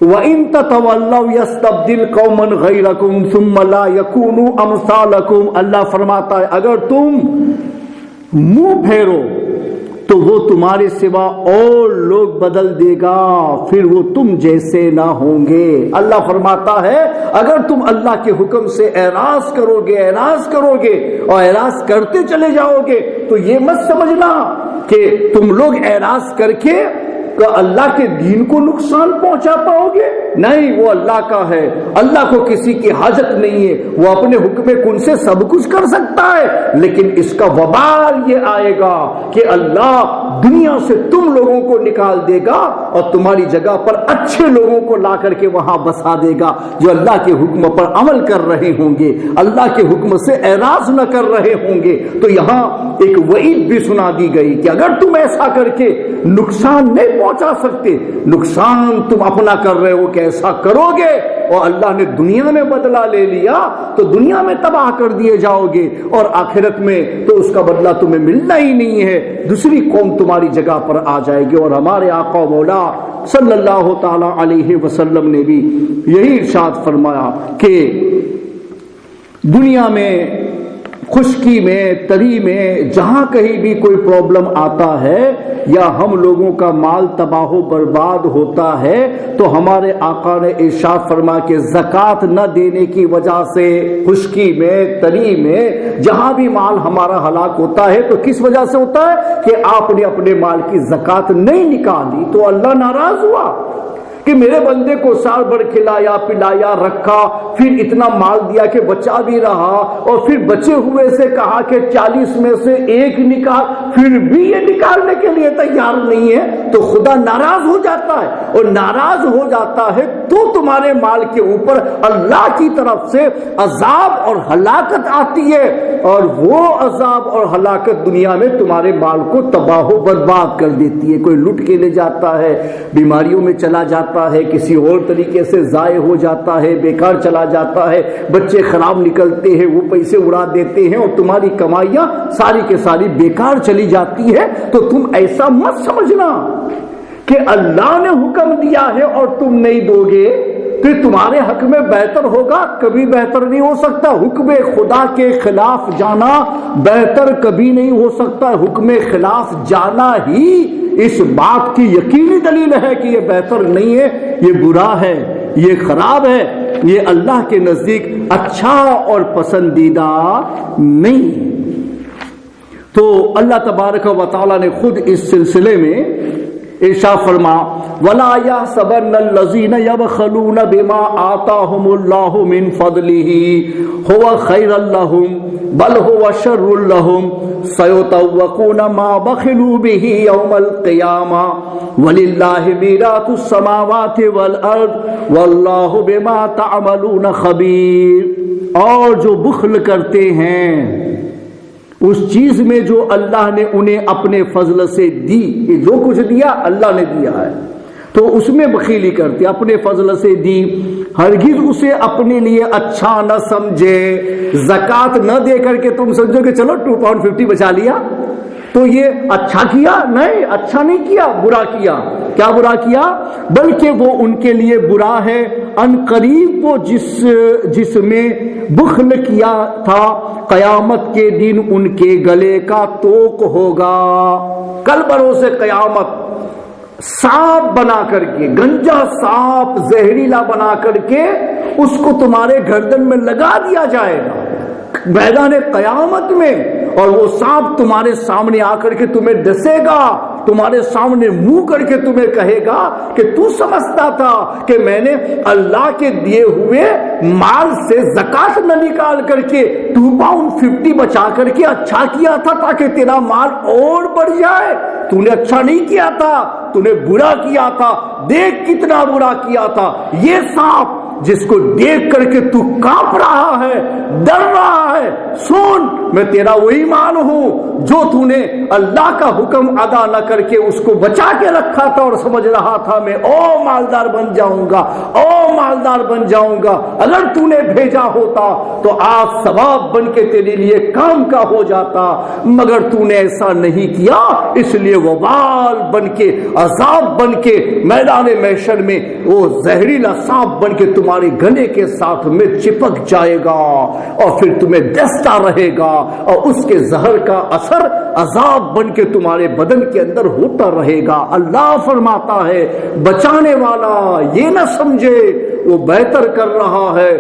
وَإِن تَتَوَلَّوْا يَسْتَبْدِلْ قَوْمًا غَيْرَكُمْ ثُمَّ لَا يَكُونُوا أَمْثَالَكُمْ، اللہ فرماتا ہے اگر تم منہ پھیرو تو وہ تمہارے سوا اور لوگ بدل دے گا، پھر وہ تم جیسے نہ ہوں گے۔ اللہ فرماتا ہے اگر تم اللہ کے حکم سے اعراض کرو گے اور اعراض کرتے چلے جاؤ گے تو یہ مت سمجھنا کہ تم لوگ اعراض کر کے اللہ کے دین کو نقصان پہنچا پاؤ گے؟ نہیں، وہ اللہ کا ہے، اللہ کو کسی کی حاجت نہیں ہے، وہ اپنے حکم کن سے سب کچھ کر سکتا ہے، لیکن اس کا وبال یہ آئے گا کہ اللہ دنیا سے تم لوگوں کو نکال دے گا اور تمہاری جگہ پر اچھے لوگوں کو لا کر کے وہاں بسا دے گا جو اللہ کے حکم پر عمل کر رہے ہوں گے، اللہ کے حکم سے اعراض نہ کر رہے ہوں گے۔ تو یہاں ایک وعید بھی سنا دی گئی کہ اگر تم ایسا کر کے نقصان نہیں پہنچا سکتے، نقصان تم اپنا کر رہے ہو کہ ایسا کرو گے اور اللہ نے دنیا میں بدلہ لے لیا تو دنیا میں تباہ کر دیے جاؤ گے اور آخرت میں تو اس کا بدلہ تمہیں ملنا ہی نہیں ہے، دوسری قوم تمہاری جگہ پر آ جائے گی۔ اور ہمارے آقا مولا صلی اللہ تعالی علیہ وسلم نے بھی یہی ارشاد فرمایا کہ دنیا میں خشکی میں، تری میں، جہاں کہیں بھی کوئی پرابلم آتا ہے یا ہم لوگوں کا مال تباہ و برباد ہوتا ہے تو ہمارے آقا نے ارشاد فرمایا کہ زکوٰۃ نہ دینے کی وجہ سے خشکی میں، تری میں، جہاں بھی مال ہمارا ہلاک ہوتا ہے تو کس وجہ سے ہوتا ہے کہ آپ نے اپنے مال کی زکوٰۃ نہیں نکالی تو اللہ ناراض ہوا کہ میرے بندے کو سال بھر کھلایا پلایا رکھا، پھر اتنا مال دیا کہ بچا بھی رہا اور پھر بچے ہوئے سے کہا کہ 40 میں سے ایک نکال، پھر بھی یہ نکالنے کے لیے تیار نہیں ہے تو خدا ناراض ہو جاتا ہے، اور ناراض ہو جاتا ہے تو تمہارے مال کے اوپر اللہ کی طرف سے عذاب اور ہلاکت آتی ہے، اور وہ عذاب اور ہلاکت دنیا میں تمہارے مال کو تباہ و برباد کر دیتی ہے۔ کوئی لٹ کے لے جاتا ہے، بیماریوں میں چلا جاتا ہے، کسی اور طریقے سے ضائع ہو جاتا ہے، بیکار چلا جاتا ہے، بچے خراب نکلتے ہیں، وہ پیسے اڑا دیتے ہیں اور تمہاری کمائیاں ساری کے ساری بیکار چلی جاتی ہے۔ تو تم ایسا مت سمجھنا کہ اللہ نے حکم دیا ہے اور تم نہیں دو گے پھر تمہارے حق میں بہتر ہوگا، کبھی بہتر نہیں ہو سکتا۔ حکم خدا کے خلاف جانا بہتر کبھی نہیں ہو سکتا، حکم خلاف جانا ہی اس بات کی یقینی دلیل ہے کہ یہ بہتر نہیں ہے، یہ برا ہے، یہ خراب ہے، یہ اللہ کے نزدیک اچھا اور پسندیدہ نہیں۔ تو اللہ تبارک و تعالی نے خود اس سلسلے میں ارشاد فرما وَلَا يَحْسَبَنَّ الَّذِينَ يَبْخَلُونَ بِمَا آتَاهُمُ اللَّهُ مِنْ فَضْلِهِ هُوَ خَيْرًا لَهُمْ بَلْ هُوَ شَرٌّ لَهُمْ سَيُطَوَّقُونَ مَا بَخِلُوا بِهِ يَوْمَ الْقِيَامَةِ وَلِلَّهِ مِيرَاثُ السَّمَاوَاتِ وَالْأَرْضِ وَاللَّهُ بِمَا تَعْمَلُونَ خَبِيرٌ۔ اور جو بخل کرتے ہیں اس چیز میں جو اللہ نے انہیں اپنے فضل سے دی، کہ جو کچھ دیا اللہ نے دیا ہے تو اس میں بخیلی کرتے، اپنے فضل سے دی، ہرگز اسے اپنے لیے اچھا نہ سمجھے۔ زکوٰۃ نہ دے کر کے تم سمجھو کہ چلو 2.50 بچا لیا تو یہ اچھا کیا، نہیں، اچھا نہیں کیا، برا کیا۔ کیا برا کیا؟ بلکہ وہ ان کے لیے برا ہے، ان قریب وہ جس میں بخل کیا تھا قیامت کے دن ان کے گلے کا توق ہوگا۔ کل بروز قیامت سانپ بنا کر کے، گنجا سانپ زہریلا بنا کر کے اس کو تمہارے گردن میں لگا دیا جائے گا میدان قیامت میں، اور وہ سانپ تمہارے سامنے آ کر کے تمہیں ڈسے گا، تمہارے سامنے منہ کر کے تمہیں کہے گا کہ تو سمجھتا تھا کہ میں نے اللہ کے دیے ہوئے مال سے زکوٰۃ نہ نکال کر کے 2.50 بچا کر کے اچھا کیا تھا تاکہ تیرا مال اور بڑھ جائے۔ تو نے اچھا نہیں کیا تھا، تو نے برا کیا تھا، دیکھ کتنا برا کیا تھا۔ یہ سانپ جس کو دیکھ کر کے تو کانپ رہا ہے، ڈر رہا ہے، سن میں تیرا وہی مال ہوں جو تو نے اللہ کا حکم ادا نہ کر کے اس کو بچا کے رکھا تھا اور سمجھ رہا تھا میں مالدار بن جاؤں گا، مالدار بن جاؤں گا۔ اگر تو نے بھیجا ہوتا تو آج ثواب بن کے تیرے لیے کام کا ہو جاتا، مگر تو نے ایسا نہیں کیا، اس لیے وبال بن کے، عذاب بن کے میدان محشر میں وہ زہریلا سانپ بن کے تمہارے گلے کے ساتھ میں چپک جائے گا اور پھر تمہیں ڈستا رہے گا، اور اس کے زہر کا اثر عذاب بن کے تمہارے بدن کے اندر ہوتا رہے گا۔ اللہ فرماتا ہے بچانے والا یہ نہ سمجھے وہ بہتر کر رہا ہے،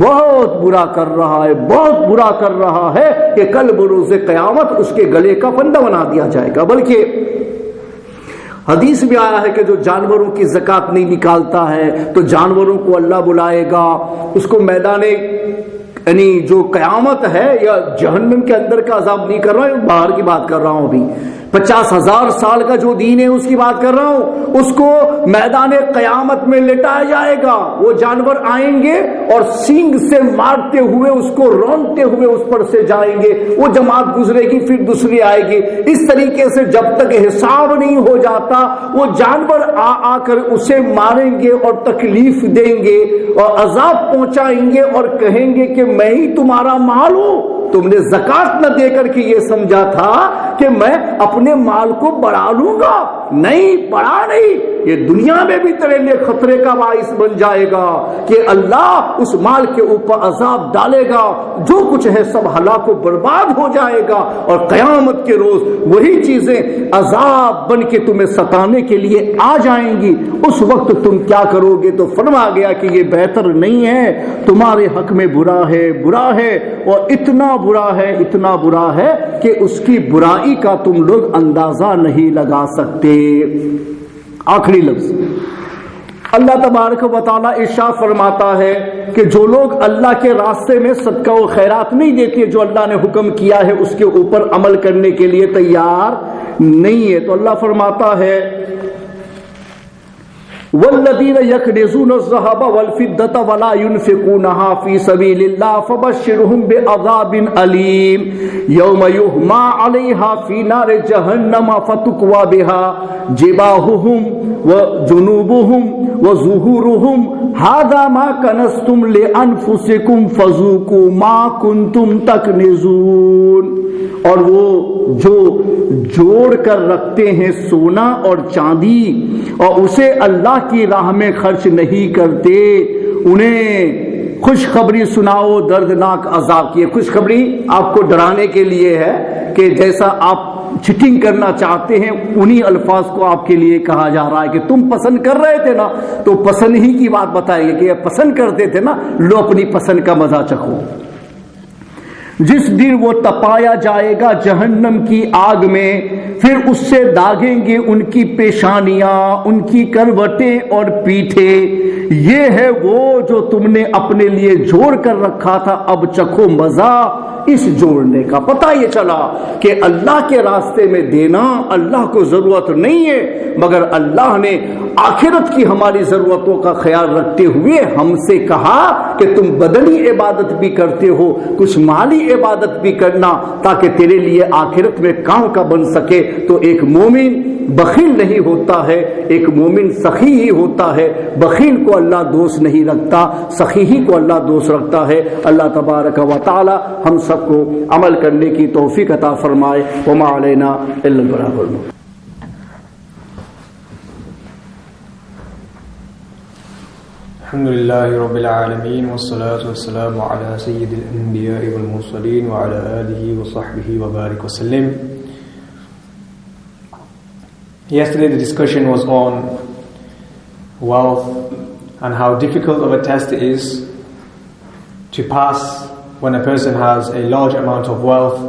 بہت برا کر رہا ہے، بہت برا کر رہا ہے کہ کل بروز قیامت اس کے گلے کا پھندا بنا دیا جائے گا۔ بلکہ حدیث میں آیا ہے کہ جو جانوروں کی زکوٰۃ نہیں نکالتا ہے تو جانوروں کو اللہ بلائے گا، اس کو میدان یعنی جو قیامت ہے یا جہنم کے اندر کا عذاب نہیں کر رہا ہوں، باہر کی بات کر رہا ہوں، ابھی 50,000 سال کا جو دین ہے اس کی بات کر رہا ہوں، اس کو میدان قیامت میں لٹایا جائے گا۔ وہ جانور آئیں گے اور سینگ سے مارتے ہوئے اس کو رونتے ہوئے اس پر سے جائیں گے، وہ جماعت گزرے گی پھر دوسری آئے گی، اس طریقے سے جب تک حساب نہیں ہو جاتا وہ جانور آ کر اسے ماریں گے اور تکلیف دیں گے اور عذاب پہنچائیں گے اور کہیں گے کہ میں ہی تمہارا مال ہوں، تم نے زکوٰۃ نہ دے کر کے یہ سمجھا تھا کہ میں اپنے مال کو بڑھا لوں گا، نہیں بڑھا نہیں، یہ دنیا میں بھی تیرے لیے خطرے کا باعث بن جائے گا کہ اللہ اس مال کے اوپر عذاب ڈالے گا، جو کچھ ہے سب ہلاک و برباد ہو جائے گا، اور قیامت کے روز وہی چیزیں عذاب بن کے تمہیں ستانے کے لیے آ جائیں گی۔ اس وقت تم کیا کرو گے؟ تو فرما گیا کہ یہ بہتر نہیں ہے، تمہارے حق میں برا ہے، برا ہے، اور اتنا برا ہے، اتنا برا ہے کہ اس کی برائی کا تم لوگ اندازہ نہیں لگا سکتے۔ آخری لفظ اللہ تبارک و تعالیٰ ارشاد فرماتا ہے کہ جو لوگ اللہ کے راستے میں صدقہ و خیرات نہیں دیتے، جو اللہ نے حکم کیا ہے اس کے اوپر عمل کرنے کے لیے تیار نہیں ہے، تو اللہ فرماتا ہے والذین یکنزون الذهب والفضة ولا ينفقونها في سبيل الله فبشرهم بعذاب أليم يوم يحمى عليها في نار جهنم فتكوى بها جباههم وجنوبهم وظهورهم هذا ما كنزتم لأنفسكم فذوقوا ما كنتم تكنزون۔ اور وہ جو جوڑ کر رکھتے ہیں سونا اور چاندی اور اسے اللہ کی راہ میں خرچ نہیں کرتے، انہیں خوشخبری سناؤ دردناک عذاب کی۔ خوشخبری آپ کو ڈرانے کے لیے ہے کہ جیسا آپ چیٹنگ کرنا چاہتے ہیں انہی الفاظ کو آپ کے لیے کہا جا رہا ہے کہ تم پسند کر رہے تھے نا، تو پسند ہی کی بات بتائے گی کہ یہ پسند کرتے تھے نا، لو اپنی پسند کا مزہ چکھو۔ جس دن وہ تپایا جائے گا جہنم کی آگ میں، پھر اس سے داغیں گے ان کی پیشانیاں، ان کی کروٹیں اور پیٹھیں، یہ ہے وہ جو تم نے اپنے لیے جوڑ کر رکھا تھا، اب چکھو مزہ اس جوڑنے کا۔ پتہ یہ چلا کہ اللہ کے راستے میں دینا اللہ کو ضرورت نہیں ہے، مگر اللہ نے آخرت کی ہماری ضرورتوں کا خیال رکھتے ہوئے ہم سے کہا کہ تم بدنی عبادت بھی کرتے ہو، کچھ مالی عبادت بھی کرنا تاکہ تیرے لیے آخرت میں کام کا بن سکے۔ تو ایک مومن بخیل نہیں ہوتا ہے، ایک مومن سخی ہی ہوتا ہے۔ بخیل کو اللہ دوست نہیں رکھتا، سخی ہی کو اللہ دوست رکھتا ہے۔ اللہ تبارک و تعالی ہم سب کو عمل کرنے کی توفیق عطا فرمائے۔ وما علینا الا البلاغ۔ الحمد لله رب العالمين والصلاة والسلام على سيد الأنبياء والمرسلين وعلى آله وصحبه وبارك وسلم. Yesterday the discussion was on wealth and how difficult of a test it is to pass when a person has a large amount of wealth,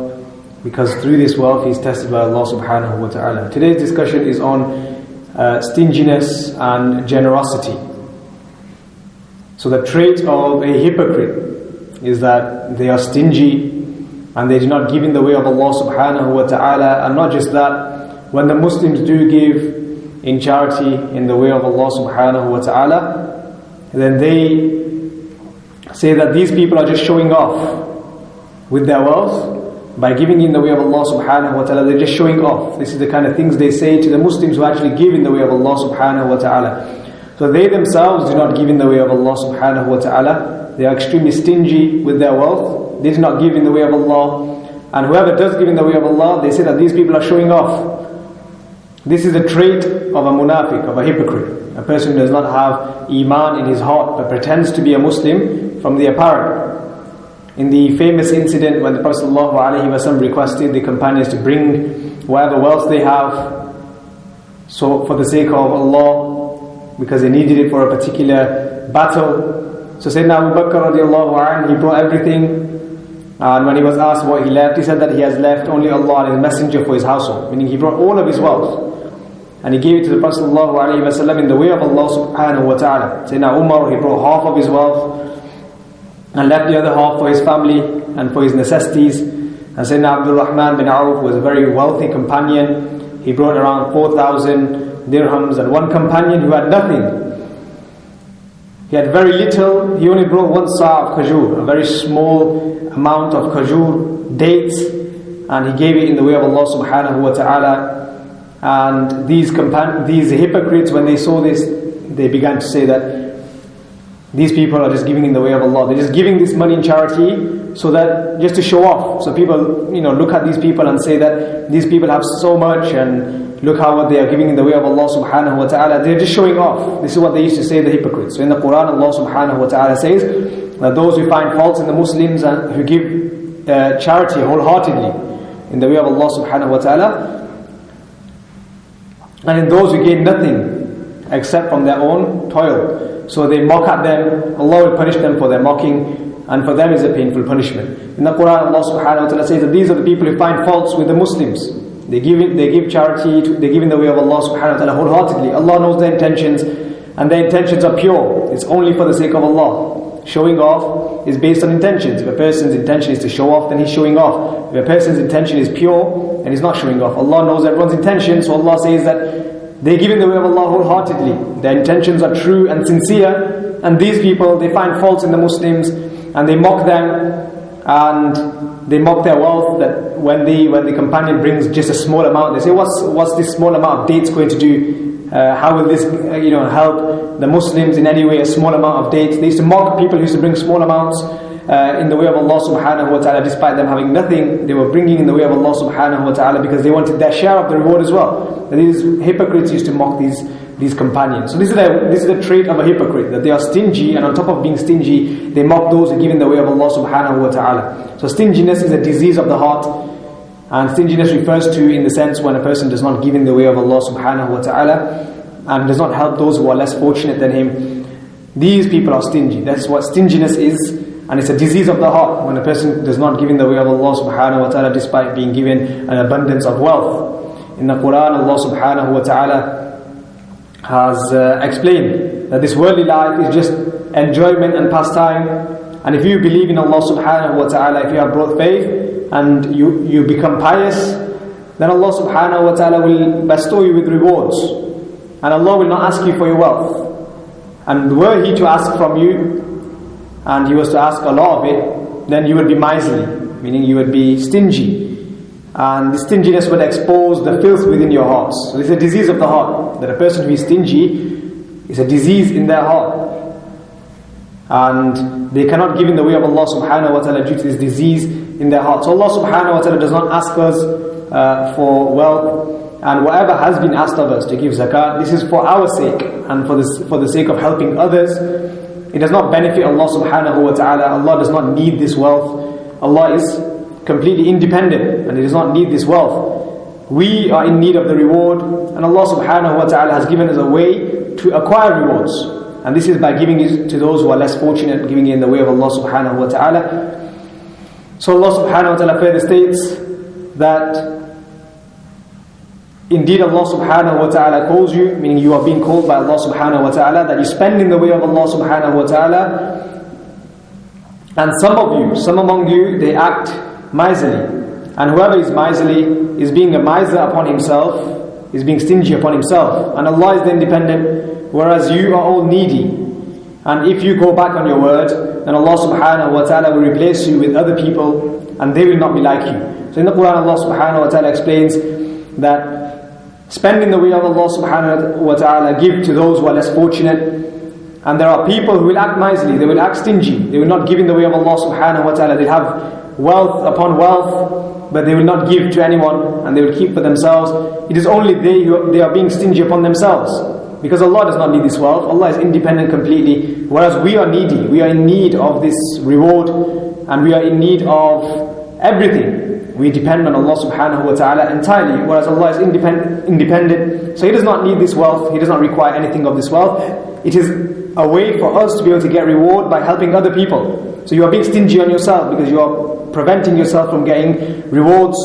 because through this wealth he is tested by Allah subhanahu wa ta'ala. Today's discussion is on stinginess and generosity. So the trait of a hypocrite is that they are stingy and they do not give in the way of Allah subhanahu wa ta'ala. And not just that, when the Muslims do give in charity in the way of Allah subhanahu wa ta'ala, then they say that these people are just showing off with their wealth. By giving in the way of Allah subhanahu wa ta'ala, they're just showing off. This is the kind of things they say to the Muslims who actually give in the way of Allah subhanahu wa ta'ala. So they themselves do not give in the way of Allah subhanahu wa ta'ala. They are extremely stingy with their wealth. They do not give in the way of Allah. And whoever does give in the way of Allah, they say that these people are showing off. This is a trait of a munafiq, of a hypocrite. A person who does not have iman in his heart but pretends to be a Muslim from the apparent. In the famous incident when the Prophet ﷺ requested the companions to bring whatever wealth they have, so for the sake of Allah, because they needed it for a particular battle. So Sayyidina Abu Bakr radiallahu anhu, he brought everything. And when he was asked what he left, he said that he has left only Allah and His Messenger for his household. Meaning he brought all of his wealth. And he gave it to the Prophet sallallahu alaihi wasallam in the way of Allah subhanahu wa ta'ala. Sayyidina Umar, he brought half of his wealth and left the other half for his family and for his necessities. And Sayyidina Abdul Rahman bin Auf was a very wealthy companion. He brought around 4,000 dirhams, and one companion who had nothing. He had very little. He only brought one sa' of khajur, a very small amount of khajur, dates, and he gave it in the way of Allah subhanahu wa ta'ala. And these hypocrites, when they saw this, they began to say that these people are just giving in the way of Allah. They're just giving this money in charity so that just to show off. So people, look at these people and say that these people have so much and look how what they are giving in the way of Allah subhanahu wa ta'ala. They're just showing off. This is what they used to say, the hypocrites. So in the Quran, Allah subhanahu wa ta'ala says that those who find faults in the Muslims and who give charity wholeheartedly in the way of Allah subhanahu wa ta'ala, and in those who gain nothing except from their own toil, so they mock at them, Allah will punish them for their mocking, and for them is a painful punishment. In the Quran, Allah subhanahu wa ta'ala says that these are the people who find faults with the Muslims. They give charity, they give in the way of Allah subhanahu wa ta'ala wholeheartedly. Allah knows their intentions, and their intentions are pure. It's only for the sake of Allah. Showing off is based on intentions. If a person's intention is to show off, then he's showing off. If a person's intention is pure, and he's not showing off. Allah knows everyone's intention, so Allah says that they give in the way of Allah wholeheartedly. Their intentions are true and sincere, and these people, they find faults in the Muslims, and they mock them, and they mock their wealth. That when the companion brings just a small amount, they say, what's this small amount of dates going to do? How will this help the Muslims in any way? A small amount of dates. They used to mock people who used to bring small amounts in the way of Allah subhanahu wa ta'ala, despite them having nothing. They were bringing in the way of Allah subhanahu wa ta'ala because they wanted their share of the reward as well. And these hypocrites used to mock these companions. So this is the trait of a hypocrite, that they are stingy, and on top of being stingy, they mock those who give in the way of Allah subhanahu wa ta'ala. So stinginess is a disease of the heart, and stinginess refers to in the sense when a person does not give in the way of Allah subhanahu wa ta'ala and does not help those who are less fortunate than him. These people are stingy. That's what stinginess is, and it's a disease of the heart when a person does not give in the way of Allah subhanahu wa ta'ala despite being given an abundance of wealth. In the Quran, Allah subhanahu wa ta'ala has explained that this worldly life is just enjoyment and pastime, and if you believe in Allah subhanahu wa ta'ala, if you have brought faith and you become pious, then Allah subhanahu wa ta'ala will bestow you with rewards, and Allah will not ask you for your wealth. And were He to ask from you, and He was to ask a lot of it, then you would be miserly, meaning you would be stingy. And the stinginess would expose the filth within your hearts. So it's a disease of the heart, that a person who is stingy is a disease in their heart, and they cannot give in the way of Allah subhanahu wa ta'ala due to this disease in their heart. So Allah subhanahu wa ta'ala does not ask us for wealth, and whatever has been asked of us to give zakat, this is for our sake and for the sake of helping others. It does not benefit Allah subhanahu wa ta'ala. Allah does not need this wealth. Allah is completely independent and He does not need this wealth. We are in need of the reward, and Allah subhanahu wa ta'ala has given us a way to acquire rewards, and this is by giving it to those who are less fortunate, giving it in the way of Allah subhanahu wa ta'ala. So Allah subhanahu wa ta'ala further states that indeed Allah subhanahu wa ta'ala calls you, meaning you are being called by Allah subhanahu wa ta'ala, that you spend in the way of Allah subhanahu wa ta'ala. And some among you, they act miserly. And whoever is miserly is being a miser upon himself, is being stingy upon himself. And Allah is the independent, whereas you are all needy. And if you go back on your word, then Allah subhanahu wa ta'ala will replace you with other people, and they will not be like you. So in the Quran, Allah subhanahu wa ta'ala explains that spend in the way of Allah subhanahu wa ta'ala, give to those who are less fortunate. And there are people who will act miserly, they will act stingy, they will not give in the way of Allah subhanahu wa ta'ala. They'll have wealth upon wealth, but they will not give to anyone, and they will keep for themselves. It is only they are being stingy upon themselves, because Allah does not need this wealth. Allah is independent completely, whereas we are needy. We are in need of this reward, and we are in need of everything. We depend on Allah subhanahu wa ta'ala entirely, whereas Allah is independent. So He does not need this wealth. He does not require anything of this wealth. It is a way for us to be able to get reward by helping other people. So you are being stingy on yourself because you are preventing yourself from getting rewards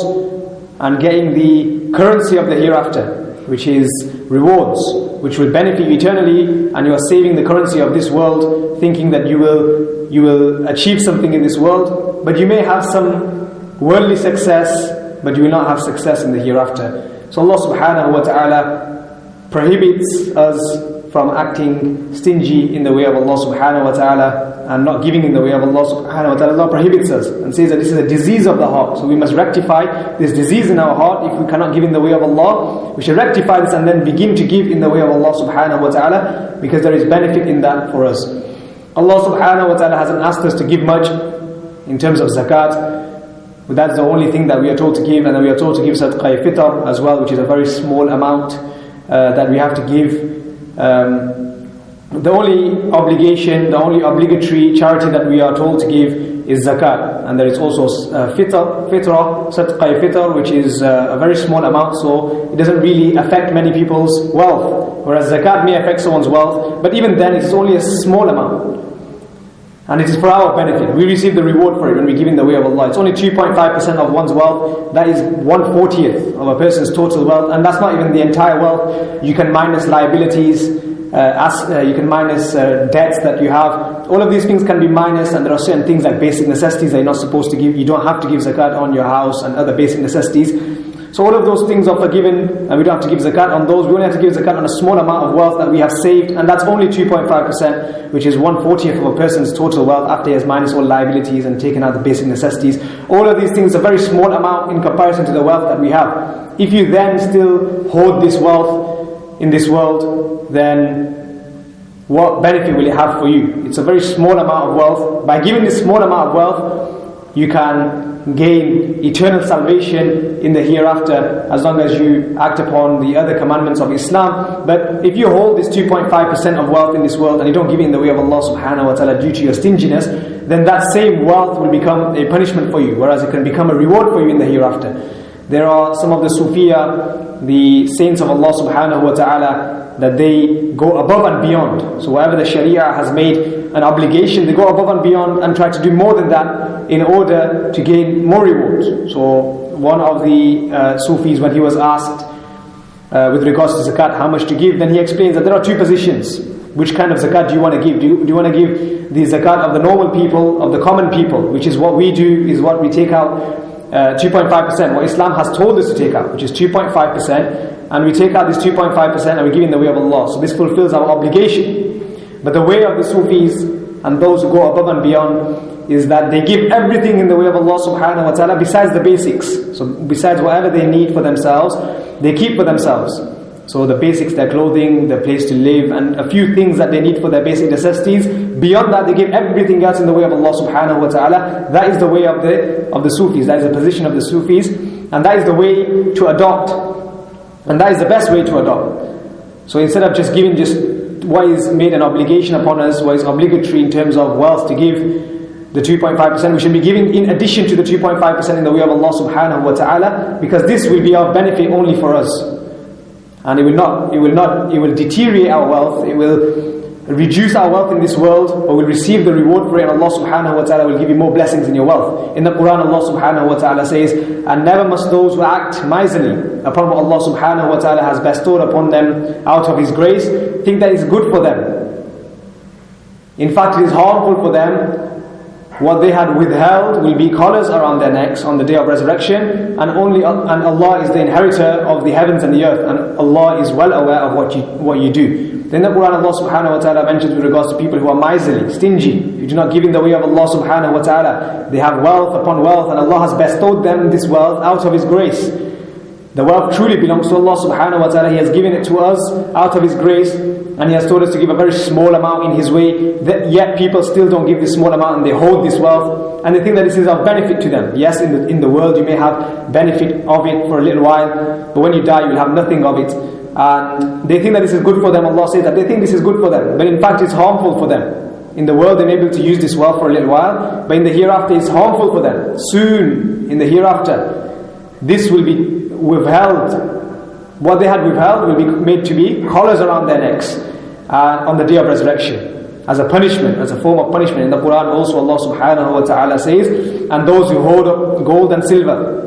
and getting the currency of the hereafter, which is rewards, which will benefit you eternally, and you are saving the currency of this world, thinking that you will achieve something in this world, but you may have some worldly success, but you will not have success in the hereafter. So Allah subhanahu wa ta'ala prohibits us from acting stingy in the way of Allah subhanahu wa ta'ala and not giving in the way of Allah subhanahu wa ta'ala. Allah prohibits us and says that this is a disease of the heart. So we must rectify this disease in our heart. If we cannot give in the way of Allah, we should rectify this and then begin to give in the way of Allah subhanahu wa ta'ala, because there is benefit in that for us. Allah subhanahu wa ta'ala hasn't asked us to give much in terms of zakat. But that's the only thing that we are told to give, and then we are told to give sadaqah fitr as well, which is a very small amount that we have to give. The only obligation, the only obligatory charity that we are told to give is zakat, and there is also fitra, sadaqah fitr, which is a very small amount, so it doesn't really affect many people's wealth, whereas zakat may affect someone's wealth, but even then it is only a small amount. And it is for our benefit. We receive the reward for it when we give in the way of Allah. It's only 2.5% of one's wealth. That is 1/40th of a person's total wealth. And that's not even the entire wealth. You can minus liabilities, you can minus debts that you have. All of these things can be minus, and there are certain things like basic necessities that you're not supposed to give. You don't have to give zakat on your house and other basic necessities. So all of those things are forgiven, and we don't have to give zakat on those. We only have to give zakat on a small amount of wealth that we have saved, and that's only 2.5%, which is 1/40th of a person's total wealth after he has minus all liabilities and taken out the basic necessities. All of these things are a very small amount in comparison to the wealth that we have. If you then still hoard this wealth in this world, then what benefit will it have for you? It's a very small amount of wealth. By giving this small amount of wealth, you can gain eternal salvation in the hereafter, as long as you act upon the other commandments of Islam. But if you hold this 2.5% of wealth in this world and you don't give it in the way of Allah subhanahu wa ta'ala due to your stinginess, then that same wealth will become a punishment for you, whereas it can become a reward for you in the hereafter. There are some of the Sufiya, the saints of Allah subhanahu wa ta'ala, that they go above and beyond. So whatever the Sharia has made an obligation, they go above and beyond and try to do more than that in order to gain more rewards. So one of the Sufis, when he was asked with regards to zakat, how much to give, then he explains that there are two positions. Which kind of zakat do you want to give? Do you want to give the zakat of the normal people, of the common people, which is what we do, is what we take out 2.5%, what Islam has told us to take out, which is 2.5%, and we take out this 2.5% and we give in the way of Allah. So this fulfills our obligation. But the way of the Sufis and those who go above and beyond is that they give everything in the way of Allah subhanahu wa ta'ala besides the basics. So besides whatever they need for themselves, they keep for themselves. So the basics, their clothing, their place to live, and a few things that they need for their basic necessities. Beyond that, they give everything else in the way of Allah subhanahu wa ta'ala. That is the way of the Sufis. That is the position of the Sufis. And that is the way to adopt. And that is the best way to adopt. So instead of just giving just what is made an obligation upon us, what is obligatory in terms of wealth to give, the 2.5%, we should be giving in addition to the 2.5% in the way of Allah subhanahu wa ta'ala, because this will be of benefit only for us. And it will deteriorate our wealth, it will reduce our wealth in this world, but we'll receive the reward for it, and Allah subhanahu wa ta'ala will give you more blessings in your wealth. In the Quran, Allah subhanahu wa ta'ala says, and never must those who act miserly upon what Allah subhanahu wa ta'ala has bestowed upon them out of His grace, think that it's good for them. In fact, it is harmful for them. What they had withheld will be collars around their necks on the day of resurrection, and Allah is the inheritor of the heavens and the earth, and Allah is well aware of what you do. Then the Quran, Allah subhanahu wa ta'ala mentions with regards to people who are miserly, stingy, who do not give in the way of Allah subhanahu wa ta'ala. They have wealth upon wealth, and Allah has bestowed them this wealth out of His grace. The wealth truly belongs to Allah subhanahu wa ta'ala. He has given it to us out of His grace, and He has told us to give a very small amount in His way. Yet people still don't give this small amount, and they hold this wealth, and they think that this is of benefit to them. Yes, in the world you may have benefit of it for a little while, but when you die you will have nothing of it. And they think that this is good for them. Allah says that they think this is good for them, but in fact it's harmful for them. In the world they may be able to use this wealth for a little while, but in the hereafter it's harmful for them. Soon, in the hereafter, this will be withheld. What they had withheld will be made to be collars around their necks on the day of resurrection. as a punishment, as a form of punishment. In the Quran also Allah subhanahu wa ta'ala says, and those who hold up gold and silver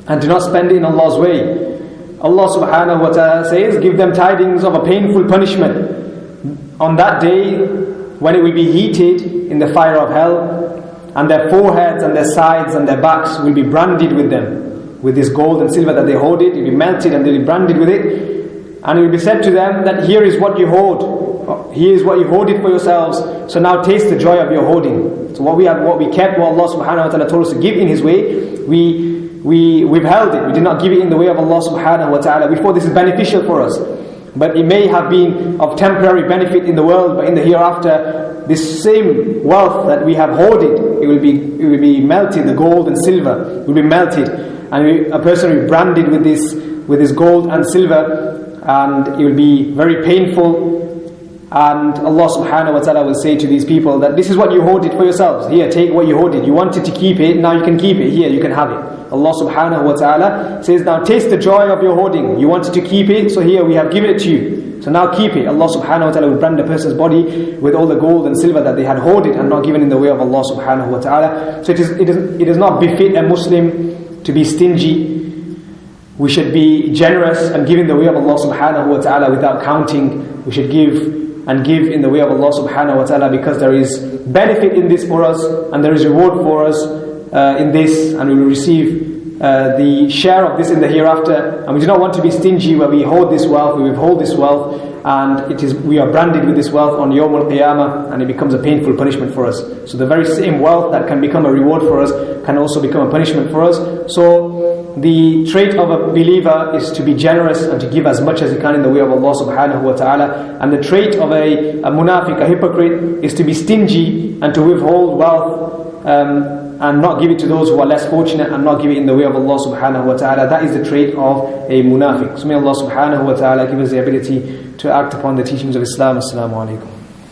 and do not spend it in Allah's way, Allah subhanahu wa ta'ala says, give them tidings of a painful punishment on that day when it will be heated in the fire of hell, and their foreheads and their sides and their backs will be branded with them, with this gold and silver that they hold it will be melted and they'll be branded with it, and it will be said to them that here is what you hold, here is what you hold it for yourselves, so now taste the joy of your holding. So what we kept, what Allah subhanahu wa ta'ala told us to give in His way, we've held it. We did not give it in the way of Allah subhanahu wa ta'ala. We thought this is beneficial for us, but it may have been of temporary benefit in the world, but in the hereafter, this same wealth that we have hoarded, it will be melted. The gold and silver will be melted, and a person will be branded with this gold and silver, and it will be very painful. And Allah subhanahu wa ta'ala will say to these people that this is what you hoarded for yourselves. Here, take what you hoarded. You wanted to keep it, now you can keep it. Here, you can have it. Allah subhanahu wa ta'ala says, now taste the joy of your hoarding. You wanted to keep it, so here we have given it to you. So now keep it. Allah subhanahu wa ta'ala will brand a person's body with all the gold and silver that they had hoarded and not given in the way of Allah subhanahu wa ta'ala. So it does not befit a Muslim to be stingy. We should be generous and give in the way of Allah subhanahu wa ta'ala without counting. We should give and give in the way of Allah subhanahu wa ta'ala, because there is benefit in this for us and there is reward for us in this, and we will receive the share of this in the hereafter. And we do not want to be stingy where we hold this wealth, we withhold this wealth, and we are branded with this wealth on Yawm al-Qiyamah, and it becomes a painful punishment for us. So the very same wealth that can become a reward for us can also become a punishment for us. So the trait of a believer is to be generous and to give as much as he can in the way of Allah subhanahu wa ta'ala. And the trait of a munafiq, a hypocrite, is to be stingy and to withhold wealth and not give it to those who are less fortunate, and not give it in the way of Allah subhanahu wa ta'ala. That is the trait of a munafiq. So may Allah subhanahu wa ta'ala give us the ability to act upon the teachings of Islam. Assalamu alaikum.